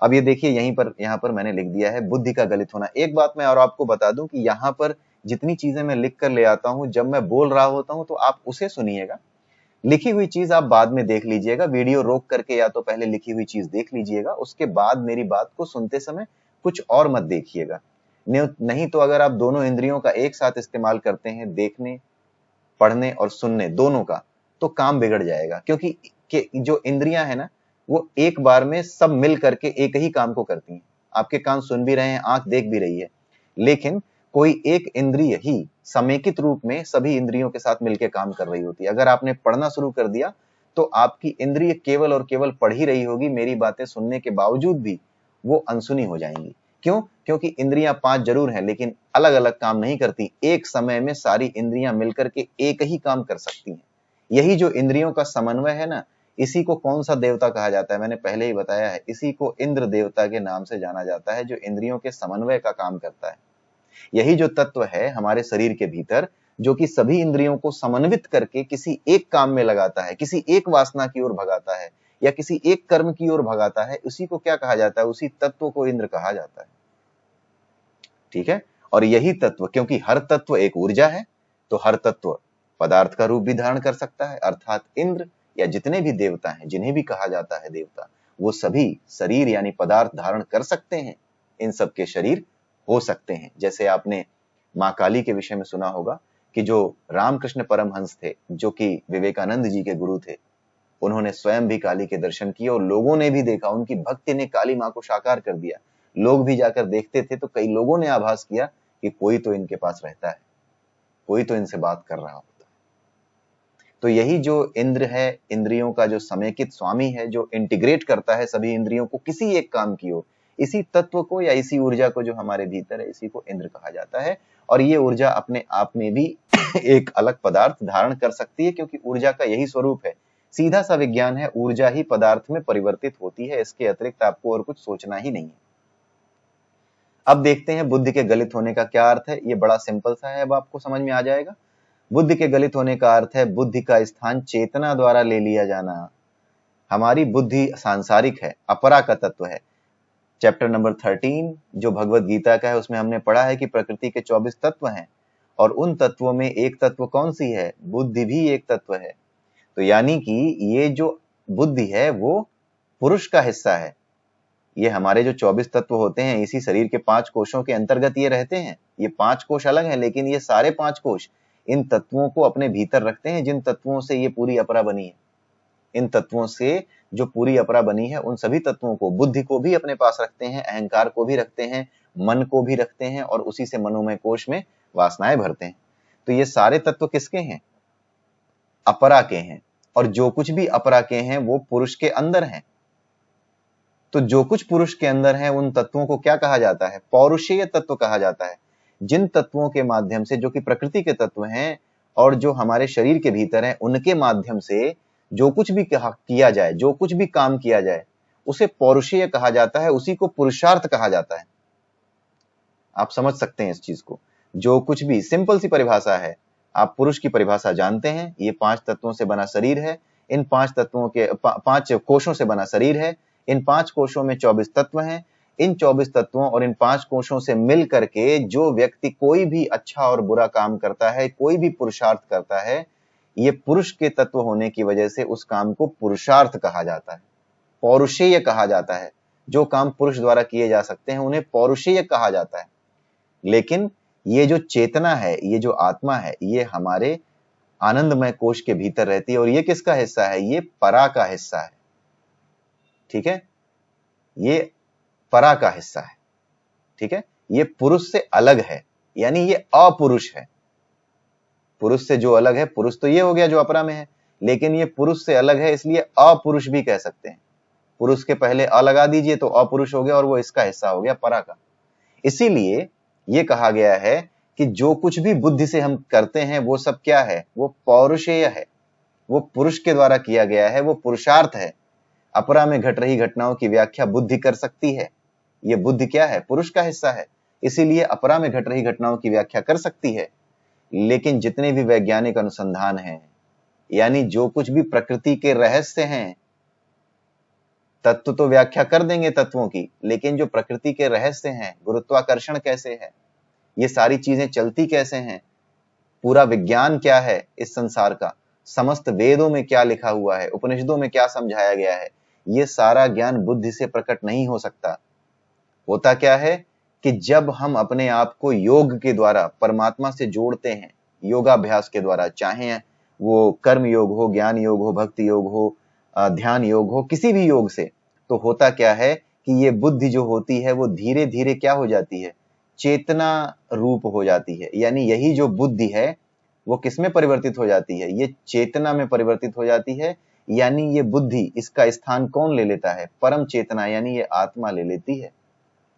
अब ये देखिए यहाँ पर मैंने लिख दिया है बुद्धि का गलित होना। एक बात मैं और आपको बता दूं कि यहाँ पर जितनी चीजें मैं लिख कर ले आता हूं, जब मैं बोल रहा होता हूं तो आप उसे सुनिएगा, लिखी हुई चीज आप बाद में देख लीजिएगा। वीडियो रोक करके या तो पहले लिखी हुई चीज देख लीजिएगा, उसके बाद मेरी बात को सुनते समय कुछ और मत देखिएगा। नहीं तो अगर आप दोनों इंद्रियों का एक साथ इस्तेमाल करते हैं, देखने, पढ़ने और सुनने दोनों का, तो काम बिगड़ जाएगा। क्योंकि जो इंद्रियां है ना, वो एक बार में सब मिल करके एक ही काम को करती हैं। आपके कान सुन भी रहे हैं, आंख देख भी रही है, लेकिन कोई एक इंद्रिय ही समेकित रूप में सभी इंद्रियों के साथ मिलकर काम कर रही होती है। अगर आपने पढ़ना शुरू कर दिया तो आपकी इंद्रिय केवल और केवल पढ़ ही रही होगी, मेरी बातें सुनने के बावजूद भी वो अनसुनी हो जाएंगी। क्यों? क्योंकि इंद्रियां 5 जरूर हैं, लेकिन अलग अलग काम नहीं करती। एक समय में सारी इंद्रियां मिलकर के एक ही काम कर सकती हैं। यही जो इंद्रियों का समन्वय है ना, इसी को कौन सा देवता कहा जाता है? मैंने पहले ही बताया है, इसी को इंद्र देवता के नाम से जाना जाता है, जो इंद्रियों के समन्वय का काम करता है। यही जो तत्व है हमारे शरीर के भीतर, जो कि सभी इंद्रियों को समन्वित करके किसी एक काम में लगाता है, किसी एक वासना की ओर भगाता है, या किसी एक कर्म की ओर भगाता है, उसी को क्या कहा जाता है? उसी तत्व को इंद्र कहा जाता है। ठीक है? और यही तत्व, क्योंकि हर तत्व एक ऊर्जा है, तो हर तत्व पदार्थ का रूप भी धारण कर सकता है, अर्थात इंद्र या जितने भी देवता हैं, जिन्हें भी कहा जाता है देवता, वो सभी शरीर यानी पदार्थ धारण कर सकते हैं। इन सबके शरीर हो सकते हैं। जैसे आपने मां काली के विषय में सुना होगा कि जो रामकृष्ण परमहंस थे, जो कि विवेकानंद जी के गुरु थे, उन्होंने स्वयं भी काली के दर्शन किए और लोगों ने भी देखा, उनकी भक्ति ने काली मां को साकार कर दिया। लोग भी जाकर देखते थे तो कई लोगों ने आभास किया कि कोई तो इनके पास रहता है, कोई तो इनसे बात कर रहा होता है। तो यही जो इंद्र है, इंद्रियों का जो समेकित स्वामी है, जो इंटीग्रेट करता है सभी इंद्रियों को किसी एक काम की ओर, इसी तत्व को या इसी ऊर्जा को जो हमारे भीतर है, इसी को इंद्र कहा जाता है। और ये ऊर्जा अपने आप में भी एक अलग पदार्थ धारण कर सकती है, क्योंकि ऊर्जा का यही स्वरूप है। सीधा सा विज्ञान है, ऊर्जा ही पदार्थ में परिवर्तित होती है, इसके अतिरिक्त आपको और कुछ सोचना ही नहीं है। अब देखते हैं बुद्धि के गलित होने का क्या अर्थ है। ये बड़ा सिंपल सा है, अब आपको समझ में आ जाएगा। बुद्धि के गलित होने का अर्थ है बुद्धि का स्थान चेतना द्वारा ले लिया जाना। हमारी बुद्धि सांसारिक है, अपरा का तत्व है। चैप्टर नंबर 13 जो भगवत गीता का है, उसमें हमने पढ़ा है कि प्रकृति के 24 तत्व हैं, और उन तत्वों में एक तत्व कौन सी है? बुद्धि भी एक तत्व है। तो यानी कि ये जो बुद्धि है वो पुरुष का हिस्सा है। ये हमारे जो 24 तत्व होते हैं, इसी शरीर के 5 कोशों के अंतर्गत ये रहते हैं। ये 5 कोश अलग हैं, लेकिन ये सारे 5 कोश इन तत्वों को अपने भीतर रखते हैं, जिन तत्वों से ये पूरी अपरा बनी है। इन तत्वों से जो पूरी अपरा बनी है, उन सभी तत्वों को, बुद्धि को भी अपने पास रखते हैं, अहंकार को भी रखते हैं, मन को भी रखते हैं, और उसी से मनोमय कोश में वासनाएं भरते हैं। तो ये सारे तत्व किसके हैं? अपरा के हैं। और जो कुछ भी अपरा के हैं वो पुरुष के अंदर हैं। तो जो कुछ पुरुष के अंदर है, उन तत्वों को क्या कहा जाता है? पौरुषेय तत्व कहा जाता है। जिन तत्वों के माध्यम से, जो कि प्रकृति के तत्व हैं और जो हमारे शरीर के भीतर हैं, उनके माध्यम से जो कुछ भी किया जाए, जो कुछ भी काम किया जाए, उसे पौरुषेय कहा जाता है, उसी को पुरुषार्थ कहा जाता है। आप समझ सकते हैं इस चीज को। जो कुछ भी, सिंपल सी परिभाषा है, आप पुरुष की परिभाषा जानते हैं, ये 5 तत्वों से बना शरीर है, इन 5 तत्वों के 5 कोशों से बना शरीर है, इन 5 कोशों में 24 तत्व हैं, इन 24 तत्वों और इन 5 कोशों से मिल करके जो व्यक्ति कोई भी अच्छा और बुरा काम करता है, कोई भी पुरुषार्थ करता है, ये पुरुष के तत्व होने की वजह से उस काम को पुरुषार्थ कहा जाता है, पौरुषेय कहा जाता है। जो काम पुरुष द्वारा किए जा सकते हैं उन्हें पौरुषेय कहा जाता है। लेकिन ये जो चेतना है, ये जो आत्मा है, ये हमारे आनंदमय कोश के भीतर रहती है। और ये किसका हिस्सा है? ये परा का हिस्सा है। ठीक है, ये परा का हिस्सा है। ठीक है, ये पुरुष से अलग है, यानी ये अपुरुष है। पुरुष से जो अलग है, पुरुष तो ये हो गया जो अपरा में है, लेकिन ये पुरुष से अलग है, इसलिए अपुरुष भी कह सकते हैं। पुरुष के पहले अ लगा दीजिए तो अपुरुष हो गया और वो इसका हिस्सा हो गया, परा का। इसीलिए ये कहा गया है कि जो कुछ भी बुद्धि से हम करते हैं वो सब क्या है? वो पौरुषेय है, वो पुरुष के द्वारा किया गया है, वो पुरुषार्थ है। अपरा में घट रही घटनाओं की व्याख्या बुद्धि कर सकती है। ये बुद्धि क्या है? पुरुष का हिस्सा है, इसीलिए अपरा में घट रही घटनाओं की व्याख्या कर सकती है। लेकिन जितने भी वैज्ञानिक अनुसंधान हैं, यानी जो कुछ भी प्रकृति के रहस्य हैं, तत्व तो व्याख्या कर देंगे तत्वों की, लेकिन जो प्रकृति के रहस्य हैं, गुरुत्वाकर्षण कैसे है, ये सारी चीजें चलती कैसे हैं, पूरा विज्ञान क्या है इस संसार का, समस्त वेदों में क्या लिखा हुआ है, उपनिषदों में क्या समझाया गया है, ये सारा ज्ञान बुद्धि से प्रकट नहीं हो सकता। होता क्या है कि जब हम अपने आप को योग के द्वारा परमात्मा से जोड़ते हैं, योगाभ्यास के द्वारा, चाहे वो कर्म योग हो, ज्ञान योग हो, भक्ति योग हो, ध्यान योग हो, किसी भी योग से, तो होता क्या है कि ये बुद्धि जो होती है वो धीरे धीरे क्या हो जाती है? चेतना रूप हो जाती है। यानी यही जो बुद्धि है वो किसमें परिवर्तित हो जाती है? ये चेतना में परिवर्तित हो जाती है। यानी ये बुद्धि, इसका स्थान कौन ले लेता है? परम चेतना, यानी ये आत्मा ले लेती है।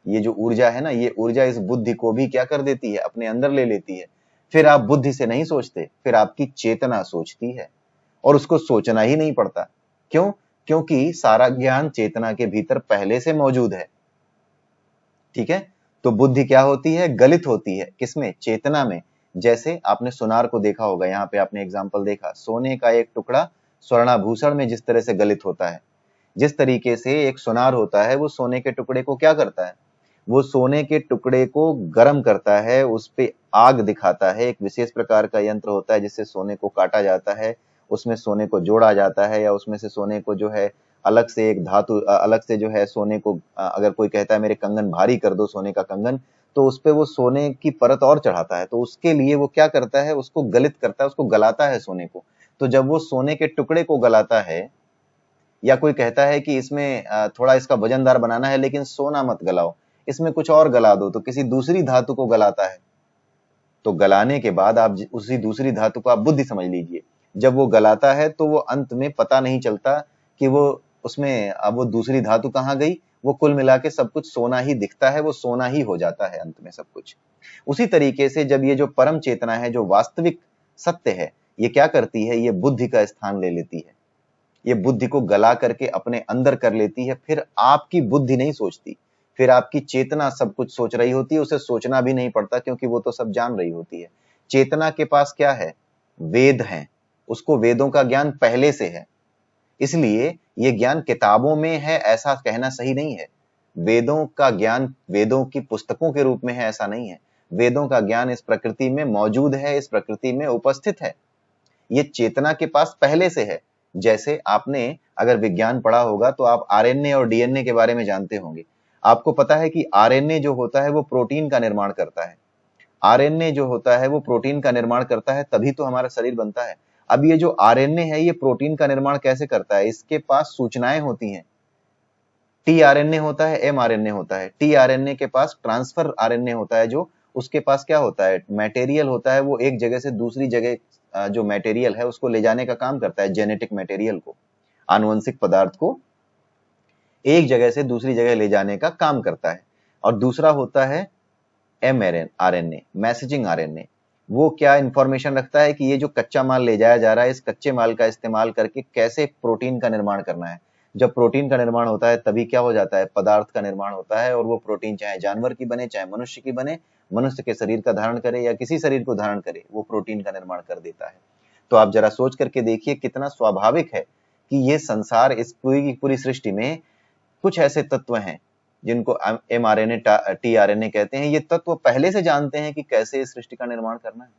ये जो ऊर्जा है ना, ये ऊर्जा इस बुद्धि को भी क्या कर देती है? अपने अंदर ले लेती है। फिर आप बुद्धि से नहीं सोचते, फिर आपकी चेतना सोचती है, और उसको सोचना ही नहीं पड़ता। क्यों? क्योंकि सारा ज्ञान चेतना के भीतर पहले से मौजूद है। ठीक है, तो बुद्धि क्या होती है? गलित होती है। किसमें? चेतना में। जैसे आपने सोनार को देखा होगा, यहाँ पे आपने एग्जाम्पल देखा, सोने का एक टुकड़ा स्वर्णाभूषण में जिस तरह से गलित होता है, जिस तरीके से एक सोनार होता है वो सोने के टुकड़े को क्या करता है? वो सोने के टुकड़े को गर्म करता है, उस पे आग दिखाता है। एक विशेष प्रकार का यंत्र होता है जिससे सोने को काटा जाता है, उसमें सोने को जोड़ा जाता है, या उसमें से सोने को जो है अलग से एक धातु, अलग से जो है सोने को, अगर कोई कहता है मेरे कंगन भारी कर दो, सोने का कंगन, तो उस पे वो सोने की परत और चढ़ाता है। तो उसके लिए वो क्या करता है? उसको गलित करता है, उसको गलाता है सोने को। तो जब वो सोने के टुकड़े को गलाता है, या कोई कहता है कि इसमें थोड़ा इसका वजनदार बनाना है लेकिन सोना मत गलाओ, इसमें कुछ और गला दो, तो किसी दूसरी धातु को गलाता है। तो गलाने के बाद आप उसी दूसरी धातु को आप बुद्धि समझ लीजिए। जब वो गलाता है तो वो अंत में पता नहीं चलता कि वो उसमें अब वो दूसरी धातु कहाँ गई, वो कुल मिला के सब कुछ सोना ही दिखता है, वो सोना ही हो जाता है अंत में सब कुछ। उसी तरीके से जब ये जो परम चेतना है, जो वास्तविक सत्य है, ये क्या करती है? ये बुद्धि का स्थान ले लेती है। ये बुद्धि को गला करके अपने अंदर कर लेती है। फिर आपकी बुद्धि नहीं सोचती, फिर आपकी चेतना सब कुछ सोच रही होती है। उसे सोचना भी नहीं पड़ता क्योंकि वो तो सब जान रही होती है। चेतना के पास क्या है? वेद हैं, उसको वेदों का ज्ञान पहले से है। इसलिए ये ज्ञान किताबों में है ऐसा कहना सही नहीं है। वेदों का ज्ञान वेदों की पुस्तकों के रूप में है ऐसा नहीं है। वेदों का ज्ञान इस प्रकृति में मौजूद है, इस प्रकृति में उपस्थित है। ये चेतना के पास पहले से है। जैसे आपने अगर विज्ञान पढ़ा होगा तो आप आरएनए और डीएनए के बारे में जानते होंगे। आपको पता है कि आरएनए जो होता है वो प्रोटीन का निर्माण करता है। आरएनए जो होता है वो प्रोटीन का निर्माण करता है, तभी तो हमारा शरीर बनता है। अब ये जो आरएनए है ये प्रोटीन का निर्माण कैसे करता है? इसके पास सूचनाएं होती हैं। टीआरएनए होता है, एमआरएनए होता है। टीआरएनए के पास ट्रांसफर आरएनए होता है, जो उसके पास क्या होता है? मटेरियल होता है, वो एक जगह से दूसरी जगह जो मटेरियल है उसको ले जाने का काम करता है। जेनेटिक मटेरियल को, आनुवंशिक पदार्थ को एक जगह से दूसरी जगह ले जाने का काम करता है। और दूसरा होता है एमआरएनए, मैसेजिंग आरएनए। वो क्या इंफॉर्मेशन रखता है कि ये जो कच्चा माल ले जाया जा रहा है, इस कच्चे माल का इस्तेमाल करके कैसे प्रोटीन का निर्माण करना है। जब प्रोटीन का निर्माण होता है तभी क्या हो जाता है, पदार्थ का निर्माण होता है, और वो प्रोटीन चाहे जानवर की बने चाहे मनुष्य की बने, मनुष्य के शरीर का धारण करे या किसी शरीर को धारण करे, वो प्रोटीन का निर्माण कर देता है। तो आप जरा सोच करके देखिए कितना स्वाभाविक है कि ये संसार, इस पूरी की पूरी सृष्टि में कुछ ऐसे तत्व हैं जिनको mRNA tRNA कहते हैं, ये तत्व पहले से जानते हैं कि कैसे इस सृष्टि का निर्माण करना है।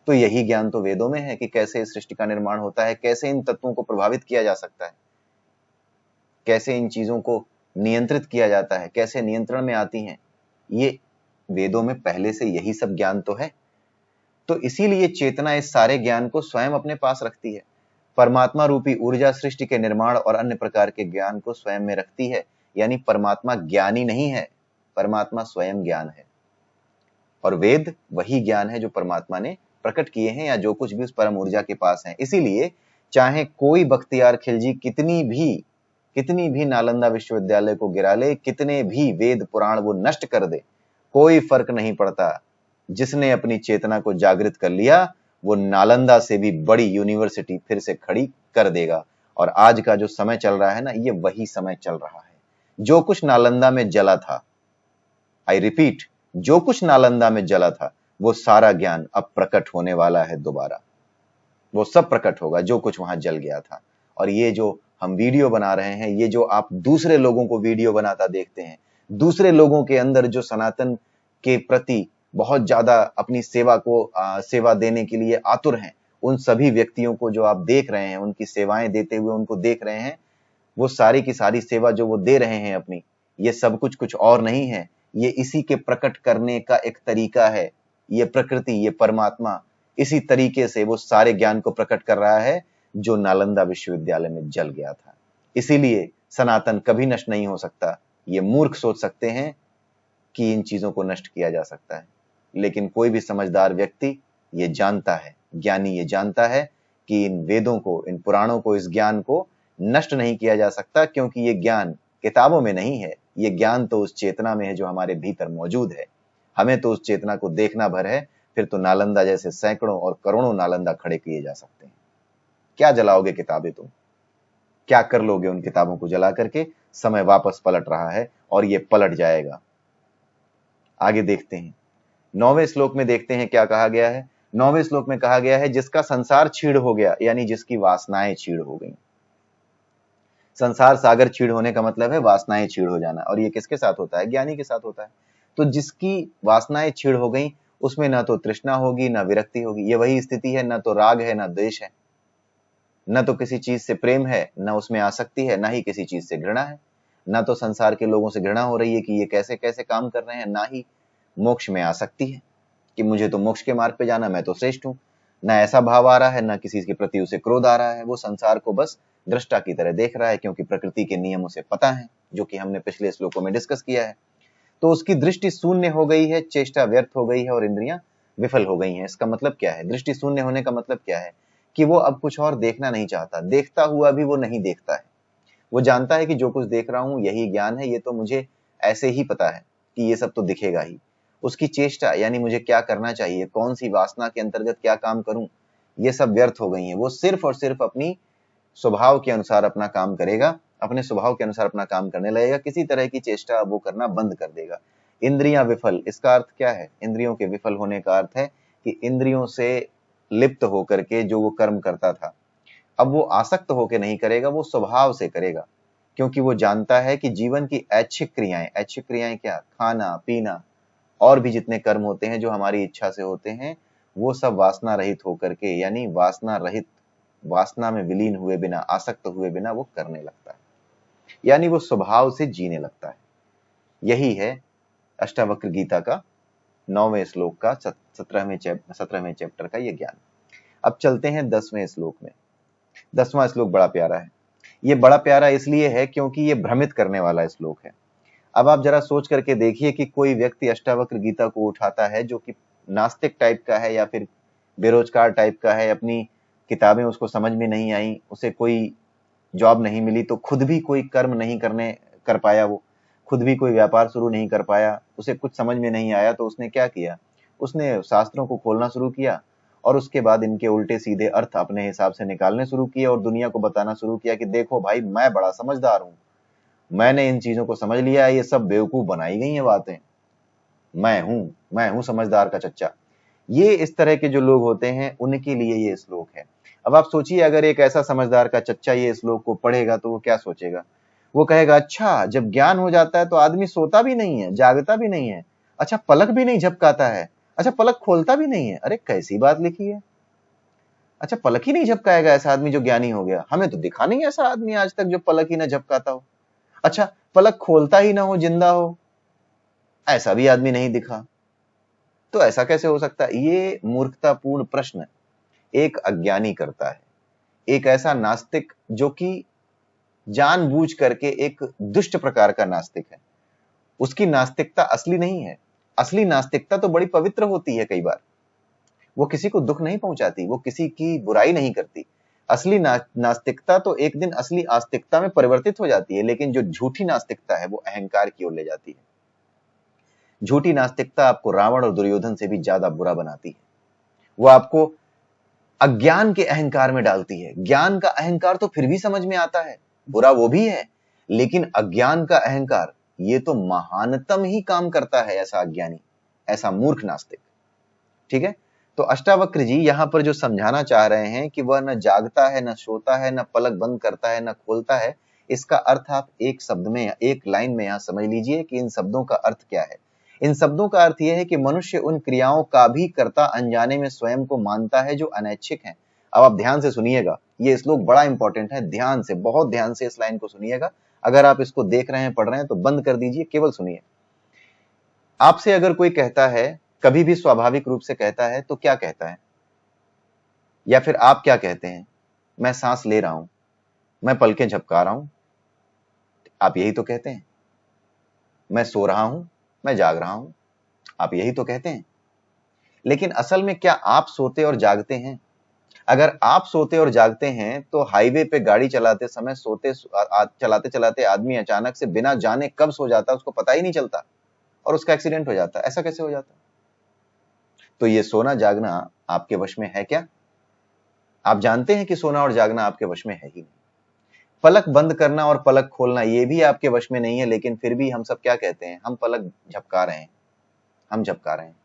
तो यही ज्ञान तो वेदों में है कि कैसे इस सृष्टि का निर्माण होता है, कैसे इन तत्वों को प्रभावित किया जा सकता है, कैसे इन चीजों को नियंत्रित किया जाता है, कैसे नियंत्रण में आती हैं। ये वेदों में पहले से यही सब ज्ञान तो है। तो इसीलिए चेतना इस सारे ज्ञान को स्वयं अपने पास रखती है। परमात्मा रूपी ऊर्जा सृष्टि के निर्माण और अन्य प्रकार के ज्ञान को स्वयं में रखती है। यानी परमात्मा ज्ञानी नहीं है, परमात्मा स्वयं ज्ञान है, और वेद वही ज्ञान है जो परमात्मा ने प्रकट किए हैं या जो कुछ भी उस परम ऊर्जा के पास है। इसीलिए चाहे कोई बख्तियार खिलजी कितनी भी नालंदा विश्वविद्यालय को गिरा ले, कितने भी वेद पुराण वो नष्ट कर दे, कोई फर्क नहीं पड़ता। जिसने अपनी चेतना को जागृत कर लिया वो नालंदा से भी बड़ी यूनिवर्सिटी फिर से खड़ी कर देगा। और आज का जो समय चल रहा है ना, ये वही समय चल रहा है। जो कुछ नालंदा में जला था, आई रिपीट, जो कुछ नालंदा में जला था वो सारा ज्ञान अब प्रकट होने वाला है दोबारा। वो सब प्रकट होगा जो कुछ वहां जल गया था। और ये जो हम वीडियो बना रहे हैं, ये जो आप दूसरे लोगों को वीडियो बनाता देखते हैं, दूसरे लोगों के अंदर जो सनातन के प्रति बहुत ज्यादा अपनी सेवा देने के लिए आतुर हैं, उन सभी व्यक्तियों को जो आप देख रहे हैं, उनकी सेवाएं देते हुए उनको देख रहे हैं, वो सारी की सारी सेवा जो वो दे रहे हैं अपनी, ये सब कुछ और नहीं है, ये इसी के प्रकट करने का एक तरीका है। ये प्रकृति, ये परमात्मा इसी तरीके से वो सारे ज्ञान को प्रकट कर रहा है जो नालंदा विश्वविद्यालय में जल गया था। इसीलिए सनातन कभी नष्ट नहीं हो सकता। ये मूर्ख सोच सकते हैं कि इन चीजों को नष्ट किया जा सकता है, लेकिन कोई भी समझदार व्यक्ति ये जानता है, ज्ञानी ये जानता है कि इन वेदों को, इन पुराणों को, इस ज्ञान को नष्ट नहीं किया जा सकता, क्योंकि ये ज्ञान किताबों में नहीं है। ये ज्ञान तो उस चेतना में है जो हमारे भीतर मौजूद है। हमें तो उस चेतना को देखना भर है, फिर तो नालंदा जैसे सैकड़ों और करोड़ों नालंदा खड़े किए जा सकते हैं। क्या जलाओगे किताबें तुम? क्या कर लोगे उन किताबों को जला करके? समय वापस पलट रहा है और ये पलट जाएगा। आगे देखते हैं, 9वें श्लोक में देखते हैं क्या कहा गया है। 9वें श्लोक में कहा गया है, जिसका संसार छीड़ हो गया, यानी जिसकी वासनाएं छीड़ हो गई। संसार सागर छीड़ होने का मतलब है वासनाएं छीड़ हो जाना, और ये किसके साथ होता है? ज्ञानी के साथ होता है। तो जिसकी वासनाएं छीड़ हो गई, उसमें ना तो तृष्णा होगी ना विरक्ति होगी। ये वही स्थिति है, ना तो राग है ना द्वेष है, न तो किसी चीज से प्रेम है, न उसमें आसक्ति है, ना ही किसी चीज से घृणा है। ना तो संसार के लोगों से घृणा हो रही है कि ये कैसे कैसे काम कर रहे हैं, ना ही मोक्ष में आसक्ति है कि मुझे तो मोक्ष के मार्ग पे जाना, मैं तो श्रेष्ठ हूं। ना ऐसा भाव आ रहा है, ना किसी के प्रति उसे क्रोध आ रहा है। वो संसार को बस दृष्टा की तरह देख रहा है, क्योंकि प्रकृति के नियम उसे पता है, जो कि हमने पिछले श्लोकों में डिस्कस किया है। तो उसकी दृष्टि शून्य हो गई है, चेष्टा व्यर्थ हो गई है और इंद्रियां विफल हो गई हैं। इसका मतलब क्या है? दृष्टि शून्य होने का मतलब क्या है? कि वो अब कुछ और देखना नहीं चाहता, देखता हुआ भी वो नहीं देखता है। वो जानता है कि जो कुछ देख रहा हूं यही ज्ञान है, ये तो मुझे ऐसे ही पता है कि ये सब तो दिखेगा ही। उसकी चेष्टा, यानी मुझे क्या करना चाहिए, कौन सी वासना के अंतर्गत क्या काम करूं, ये सब व्यर्थ हो गई हैं। वो सिर्फ और सिर्फ अपनी स्वभाव के अनुसार अपना काम करेगा, अपने स्वभाव के अनुसार अपना काम करने लगेगा। किसी तरह की चेष्टा वो करना बंद कर देगा। इंद्रियां विफल, इसका अर्थ क्या है? इंद्रियों के विफल होने का अर्थ है कि इंद्रियों से लिप्त होकर के जो वो कर्म करता था, अब वो आसक्त होकर नहीं करेगा, वो स्वभाव से करेगा। क्योंकि वो जानता है कि जीवन की ऐच्छिक क्रियाएं क्या? खाना पीना और भी जितने कर्म होते हैं जो हमारी इच्छा से होते हैं, वो सब वासना रहित होकर के, यानी वासना रहित, वासना में विलीन हुए बिना, आसक्त हुए बिना वो करने लगता है, यानी वो स्वभाव से जीने लगता है। यही है अष्टावक्र गीता का 9वें श्लोक का 17वें चैप्टर का ये ज्ञान। अब चलते हैं 10वें श्लोक में। 10वां श्लोक बड़ा प्यारा है। ये बड़ा प्यारा इसलिए है क्योंकि ये भ्रमित करने वाला श्लोक है। अब आप जरा सोच करके देखिए कि कोई व्यक्ति अष्टावक्र गीता को उठाता है जो कि नास्तिक टाइप का है या फिर बेरोजगार टाइप का है, अपनी किताबें उसको समझ में नहीं आई, उसे कोई जॉब नहीं मिली, तो खुद भी कोई कर्म नहीं कर पाया, वो खुद भी कोई व्यापार शुरू नहीं कर पाया, उसे कुछ समझ में नहीं आया, तो उसने क्या किया? उसने शास्त्रों को खोलना शुरू किया और उसके बाद इनके उल्टे सीधे अर्थ अपने हिसाब से निकालने शुरू किए और दुनिया को बताना शुरू किया कि देखो भाई, मैं बड़ा समझदार हूं, मैंने इन चीजों को समझ लिया है, ये सब बेवकूफ बनाई गई हैं बातें, मैं हूं समझदार का चच्चा। ये इस तरह के जो लोग होते हैं उनके लिए ये श्लोक है। अब आप सोचिए, अगर एक ऐसा समझदार का चच्चा ये श्लोक को पढ़ेगा तो वो क्या सोचेगा? वो कहेगा, अच्छा जब ज्ञान हो जाता है तो आदमी सोता भी नहीं है, जागता भी नहीं है, अच्छा पलक भी नहीं झपकाता है, अच्छा पलक खोलता भी नहीं है। अरे कैसी बात लिखी है? अच्छा पलक ही नहीं झपकाएगा ऐसा आदमी जो ज्ञानी हो गया? हमें तो दिखा नहीं ऐसा आदमी आज तक जो पलक ही ना झपकाता हो। अच्छा पलक खोलता ही ना हो, जिंदा हो, ऐसा भी आदमी नहीं दिखा। तो ऐसा कैसे हो सकता है? ये मूर्खतापूर्ण प्रश्न एक अज्ञानी करता है, एक ऐसा नास्तिक जो कि जानबूझ करके एक दुष्ट प्रकार का नास्तिक है। उसकी नास्तिकता असली नहीं है। असली नास्तिकता तो बड़ी पवित्र होती है। कई बार वो किसी को दुख नहीं पहुंचाती, वो किसी की बुराई नहीं करती। असली नास्तिकता तो एक दिन असली आस्तिकता में परिवर्तित हो जाती है, लेकिन जो झूठी नास्तिकता है वो अहंकार की ओर ले जाती है। झूठी नास्तिकता आपको रावण और दुर्योधन से भी ज्यादा बुरा बनाती है। वो आपको अज्ञान के अहंकार में डालती है। ज्ञान का अहंकार तो फिर भी समझ में आता है, बुरा वो भी है, लेकिन अज्ञान का अहंकार ये तो महानतम ही काम करता है। ऐसा अज्ञानी, ऐसा मूर्ख नास्तिक। ठीक है, तो अष्टावक्र जी यहां पर जो समझाना चाह रहे हैं कि वह न जागता है, न सोता है, न पलक बंद करता है, न खोलता है, इसका अर्थ आप एक शब्द में, एक लाइन में यहां समझ लीजिए कि इन शब्दों का अर्थ क्या है। इन शब्दों का अर्थ यह है कि मनुष्य उन क्रियाओं का भी कर्ता अनजाने में स्वयं को मानता है जो अनैच्छिक है। अब आप ध्यान से सुनिएगा, ये श्लोक बड़ा इंपॉर्टेंट है, ध्यान से, बहुत ध्यान से इस लाइन को सुनिएगा। अगर आप इसको देख रहे हैं, पढ़ रहे हैं तो बंद कर दीजिए, केवल सुनिए। आपसे अगर कोई कहता है, कभी भी स्वाभाविक रूप से कहता है, तो क्या कहता है? या फिर आप क्या कहते हैं? मैं सांस ले रहा हूं, मैं पलकें झपका रहा हूं, आप यही तो कहते हैं। मैं सो रहा हूं, मैं जाग रहा हूं, आप यही तो कहते हैं। लेकिन असल में क्या आप सोते और जागते हैं? अगर आप सोते और जागते हैं तो हाईवे पे गाड़ी चलाते समय चलाते चलाते आदमी अचानक से बिना जाने कब सो जाता है उसको पता ही नहीं चलता और उसका एक्सीडेंट हो जाता है। ऐसा कैसे हो जाता? तो ये सोना जागना आपके वश में है क्या? आप जानते हैं कि सोना और जागना आपके वश में है ही नहीं। पलक बंद करना और पलक खोलना ये भी आपके वश में नहीं है, लेकिन फिर भी हम सब क्या कहते हैं? हम पलक झपका रहे हैं, हम झपका रहे हैं।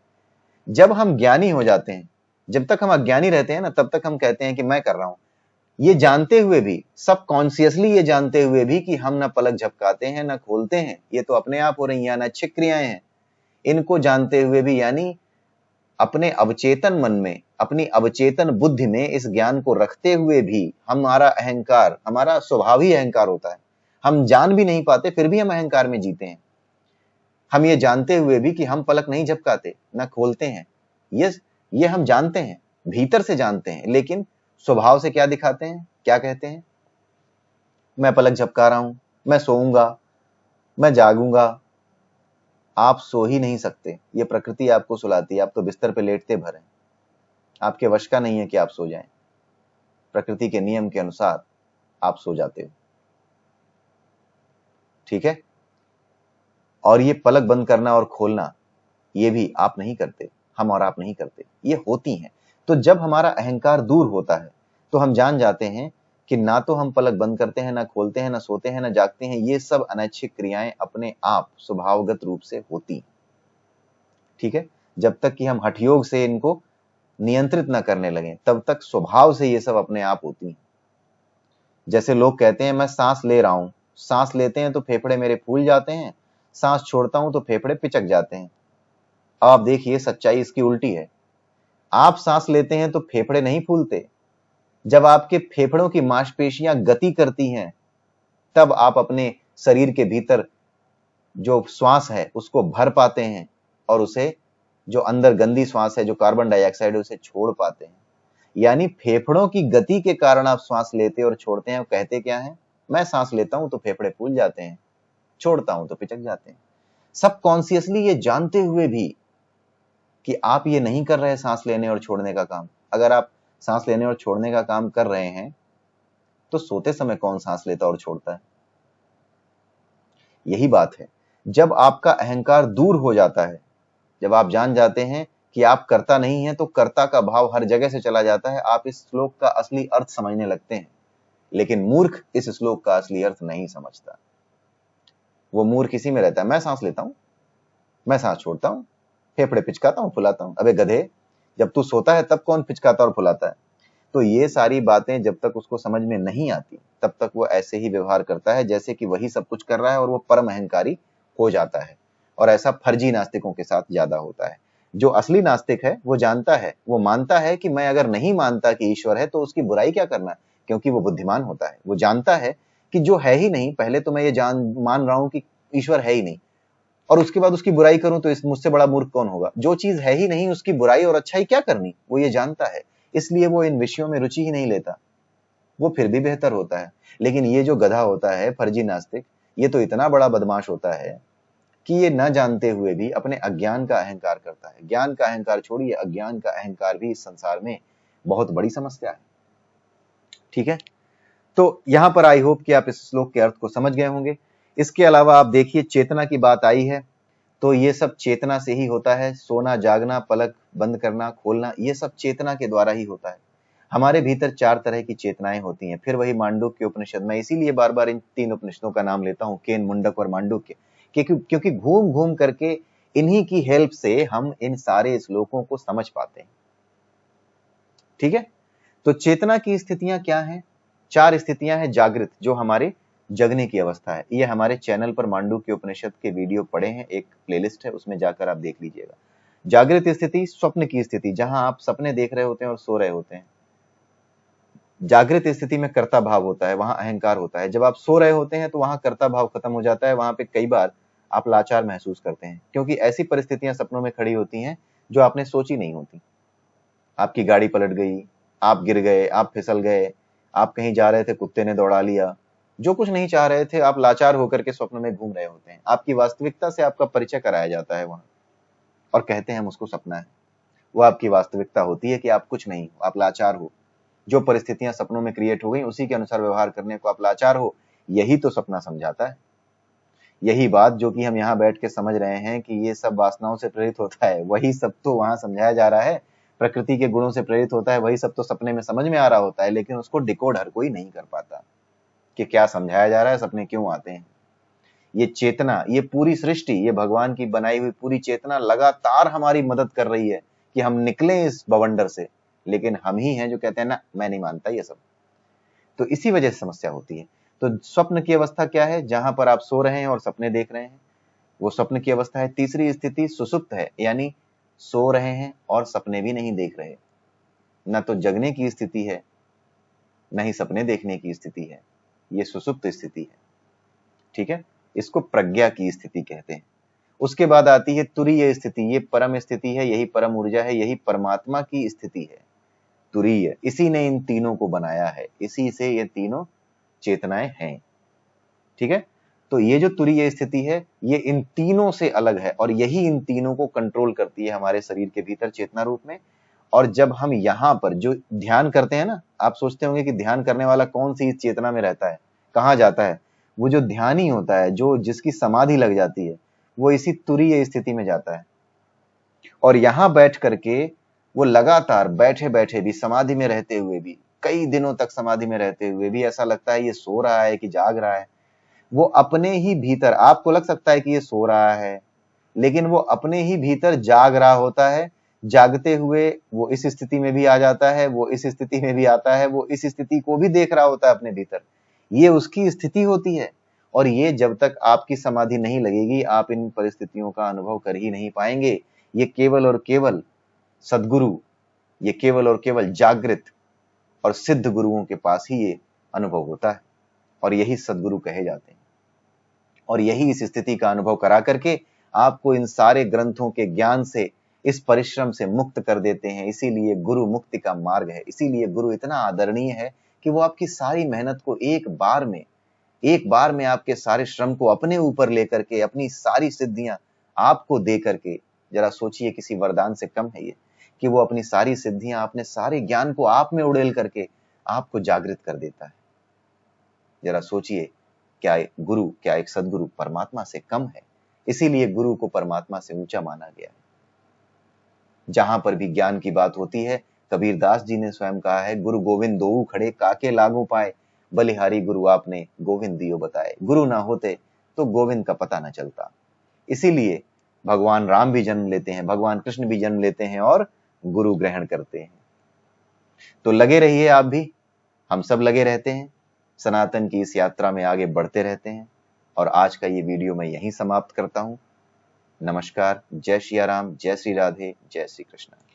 जब हम ज्ञानी हो जाते हैं, जब तक हम अज्ञानी रहते हैं ना, तब तक हम कहते हैं कि मैं कर रहा हूं, ये जानते हुए भी, सब कॉन्शियसली ये जानते हुए भी कि हम ना पलक झपकाते हैं ना खोलते हैं, ये तो अपने आप हो रही हैं, अनैच्छिक क्रियाएं हैं। इनको जानते हुए भी, यानी अपने अवचेतन मन में, अपनी अवचेतन बुद्धि में इस ज्ञान को रखते हुए भी हमारा अहंकार, हमारा स्वभाव ही अहंकार होता है। हम जान भी नहीं पाते फिर भी हम अहंकार में जीते हैं। हम ये जानते हुए भी कि हम पलक नहीं झपकाते ना खोलते हैं, ये हम जानते हैं, भीतर से जानते हैं, लेकिन स्वभाव से क्या दिखाते हैं, क्या कहते हैं? मैं पलक झपका रहा हूं, मैं सोऊंगा, मैं जागूंगा। आप सो ही नहीं सकते, ये प्रकृति आपको सुलाती है। आप तो बिस्तर पे लेटते भर हैं, आपके वश का नहीं है कि आप सो जाएं। प्रकृति के नियम के अनुसार आप सो जाते हो। ठीक है, और ये पलक बंद करना और खोलना ये भी आप नहीं करते, हम और आप नहीं करते, ये होती हैं। तो जब हमारा अहंकार दूर होता है तो हम जान जाते हैं कि ना तो हम पलक बंद करते हैं, ना खोलते हैं, ना सोते हैं, ना जागते हैं। ये सब अनैच्छिक क्रियाएं अपने आप स्वभावगत रूप से होती हैं। ठीक है, जब तक कि हम हठयोग से इनको नियंत्रित ना करने लगे तब तक स्वभाव से ये सब अपने आप होती हैं। जैसे लोग कहते हैं मैं सांस ले रहा हूं, सांस लेते हैं तो फेफड़े मेरे फूल जाते हैं, सांस छोड़ता हूं तो फेफड़े पिचक जाते हैं। अब आप देखिए, सच्चाई इसकी उल्टी है। आप सांस लेते हैं तो फेफड़े नहीं फूलते। जब आपके फेफड़ों की मांसपेशियां गति करती हैं तब आप अपने शरीर के भीतर जो श्वास है उसको भर पाते हैं और उसे, जो अंदर गंदी श्वास है, जो कार्बन डाइऑक्साइड है, उसे छोड़ पाते हैं। यानी फेफड़ों की गति के कारण आप श्वास लेते और छोड़ते हैं। कहते क्या है? मैं सांस लेता हूं तो फेफड़े फूल जाते हैं, छोड़ता हूं तो पिचक जाते हैं। सब कॉन्शियसली ये जानते हुए भी कि आप ये नहीं कर रहे सांस लेने और छोड़ने का काम। अगर आप सांस लेने और छोड़ने का काम कर रहे हैं तो सोते समय कौन सांस लेता और छोड़ता है? यही बात है। जब आपका अहंकार दूर हो जाता है, जब आप जान जाते हैं कि आप कर्ता नहीं हैं तो कर्ता का भाव हर जगह से चला जाता है। आप इस श्लोक का असली अर्थ समझने लगते हैं, लेकिन मूर्ख इस श्लोक का असली अर्थ नहीं समझता। वो मूर्ख इसी में रहता है, मैं सांस लेता हूं, मैं सांस छोड़ता हूं, फेफड़े पिचकाता हूं, फुलाता हूं। अबे गधे, जब तू सोता है तब कौन पिचकाता और फुलाता है? तो ये सारी बातें जब तक उसको समझ में नहीं आती, तब तक वो ऐसे ही व्यवहार करता है जैसे कि वही सब कुछ कर रहा है, और वो परम अहंकारी हो जाता है। और ऐसा फर्जी नास्तिकों के साथ ज्यादा होता है। जो असली नास्तिक है वो जानता है, वो मानता है कि मैं अगर नहीं मानता कि ईश्वर है तो उसकी बुराई क्या करना है, क्योंकि वो बुद्धिमान होता है। वो जानता है कि जो है ही नहीं, पहले तो मैं ये मान रहा हूं कि ईश्वर है ही नहीं, और उसके बाद उसकी बुराई करूं तो इस मुझसे बड़ा मूर्ख कौन होगा? जो चीज है ही नहीं उसकी बुराई और अच्छाई क्या करनी, वो ये जानता है। इसलिए वो इन विषयों में रुचि ही नहीं लेता। वो फिर भी बेहतर होता है। लेकिन ये जो गधा होता है, फर्जी नास्तिक, ये तो इतना बड़ा बदमाश होता है कि ये न जानते हुए भी अपने अज्ञान का अहंकार करता है। ज्ञान का अहंकार छोड़िए, अज्ञान का अहंकार भी इस संसार में बहुत बड़ी समस्या है। ठीक है, तो यहां पर आई होप कि आप इस श्लोक के अर्थ को समझ गए होंगे। इसके अलावा आप देखिए, चेतना की बात आई है, तो ये सब चेतना से ही होता है। सोना, जागना, पलक बंद करना, खोलना, ये सब चेतना के द्वारा ही होता है। हमारे भीतर 4 तरह की चेतनाएं होती हैं। फिर वही मांडुक्य उपनिषद, मैं इसीलिए बार बार इन 3 उपनिषदों का नाम लेता हूं, केन, मुंडक और मांडुक्य, क्योंकि घूम घूम करके इन्हीं की हेल्प से हम इन सारे श्लोकों को समझ पाते हैं। ठीक है, तो चेतना की स्थितियां क्या हैं? 4 स्थितियां हैं। जागृत, जो हमारे जगने की अवस्था है। ये हमारे चैनल पर मांडुक्य उपनिषद के वीडियो पड़े हैं, एक प्लेलिस्ट है, उसमें जाकर आप देख लीजिएगा। जागृत स्थिति, स्वप्न की स्थिति, जहां आप सपने देख रहे होते हैं और सो रहे होते हैं। जागृत स्थिति में कर्ता भाव होता है, वहां अहंकार होता है। जब आप सो रहे होते हैं तो वहां कर्ता भाव खत्म हो जाता है। वहां पे कई बार आप लाचार महसूस करते हैं, क्योंकि ऐसी परिस्थितियां सपनों में खड़ी होती हैं जो आपने सोची नहीं होती। आपकी गाड़ी पलट गई, आप गिर गए, आप फिसल गए, आप कहीं जा रहे थे, कुत्ते ने दौड़ा लिया। जो कुछ नहीं चाह रहे थे, आप लाचार होकर के स्वप्न में घूम रहे होते हैं। आपकी वास्तविकता से आपका परिचय कराया जाता है वहां, और कहते हैं हम उसको सपना है। वो आपकी वास्तविकता होती है कि आप कुछ नहीं, आप लाचार हो। जो परिस्थितियां सपनों में क्रिएट हो गई, उसी के अनुसार व्यवहार करने को आप लाचार हो। यही तो सपना समझाता है। यही बात जो कि हम यहाँ बैठ के समझ रहे हैं कि ये सब वासनाओं से प्रेरित होता है, वही सब तो वहां समझाया जा रहा है। प्रकृति के गुणों से प्रेरित होता है, वही सब तो सपने में समझ में आ रहा होता है, लेकिन उसको डिकोड हर कोई नहीं कर पाता कि क्या समझाया जा रहा है, सपने क्यों आते हैं। ये चेतना, ये पूरी सृष्टि, ये भगवान की बनाई हुई पूरी चेतना लगातार हमारी मदद कर रही है कि हम निकले इस बवंडर से। लेकिन हम ही हैं जो कहते हैं ना, मैं नहीं मानता ये सब। तो इसी वजह से समस्या होती है। तो स्वप्न की अवस्था क्या है? जहां पर आप सो रहे हैं और सपने देख रहे हैं, वो स्वप्न की अवस्था है। तीसरी स्थिति सुषुप्त है, यानी सो रहे हैं और सपने भी नहीं देख रहे। न तो जगने की स्थिति है, न ही सपने देखने की स्थिति है, ये सुषुप्त स्थिति है। ठीक है, इसको प्रज्ञा की स्थिति कहते हैं। उसके बाद आती है तुरीय स्थिति। ये परम स्थिति है, यही परम ऊर्जा है, यही परमात्मा की स्थिति है। तुरीय, इसी ने इन तीनों को बनाया है, इसी से ये तीनों चेतनाएं हैं। ठीक है, तो ये जो तुरीय स्थिति है, ये इन तीनों से अलग है, और यही इन तीनों को कंट्रोल करती है हमारे शरीर के भीतर चेतना रूप में। और जब हम यहाँ पर जो ध्यान करते हैं ना, आप सोचते होंगे कि ध्यान करने वाला कौन सी चेतना में रहता है, कहाँ जाता है? वो जो ध्यानी होता है, जो जिसकी समाधि लग जाती है, वो इसी तुरीय स्थिति में जाता है। और यहां बैठ करके वो लगातार बैठे बैठे भी, समाधि में रहते हुए भी, कई दिनों तक समाधि में रहते हुए भी ऐसा लगता है ये सो रहा है कि जाग रहा है। वो अपने ही भीतर, आपको लग सकता है कि ये सो रहा है, लेकिन वो अपने ही भीतर जाग रहा होता है। जागते हुए वो इस स्थिति में भी आ जाता है, वो इस स्थिति में भी आता है, वो इस स्थिति को भी देख रहा होता है अपने भीतर। ये उसकी स्थिति होती है। और ये जब तक आपकी समाधि नहीं लगेगी, आप इन परिस्थितियों का अनुभव कर ही नहीं पाएंगे। ये केवल और केवल सद्गुरु, ये केवल और केवल जागृत और सिद्ध गुरुओं के पास ही ये अनुभव होता है, और यही सद्गुरु कहे जाते हैं। और यही इस स्थिति का अनुभव करा करके आपको इन सारे ग्रंथों के ज्ञान से, इस परिश्रम से मुक्त कर देते हैं। इसीलिए गुरु मुक्ति का मार्ग है। इसीलिए गुरु इतना आदरणीय है कि वो आपकी सारी मेहनत को एक बार में आपके सारे श्रम को अपने ऊपर लेकर के, अपनी सारी सिद्धियां आपको दे करके, जरा सोचिए किसी वरदान से कम है ये, कि वो अपनी सारी सिद्धियां, अपने सारे ज्ञान को आप में उड़ेल करके आपको जागृत कर देता है। जरा सोचिए, क्या एक सदगुरु परमात्मा से कम है? इसीलिए गुरु को परमात्मा से ऊंचा माना गया है। जहां पर भी ज्ञान की बात होती है, कबीरदास जी ने स्वयं कहा है, गुरु गोविंद दोऊ खड़े काके लागू पाए, बलिहारी गुरु आपने गोविंद दियो बताए। गुरु ना होते तो गोविंद का पता न चलता। इसीलिए भगवान राम भी जन्म लेते हैं, भगवान कृष्ण भी जन्म लेते हैं और गुरु ग्रहण करते हैं। तो लगे रहिए आप भी, हम सब लगे रहते हैं, सनातन की इस यात्रा में आगे बढ़ते रहते हैं। और आज का ये वीडियो मैं यहीं समाप्त करता हूं। नमस्कार, जय श्री राम, जय श्री राधे, जय श्री कृष्ण।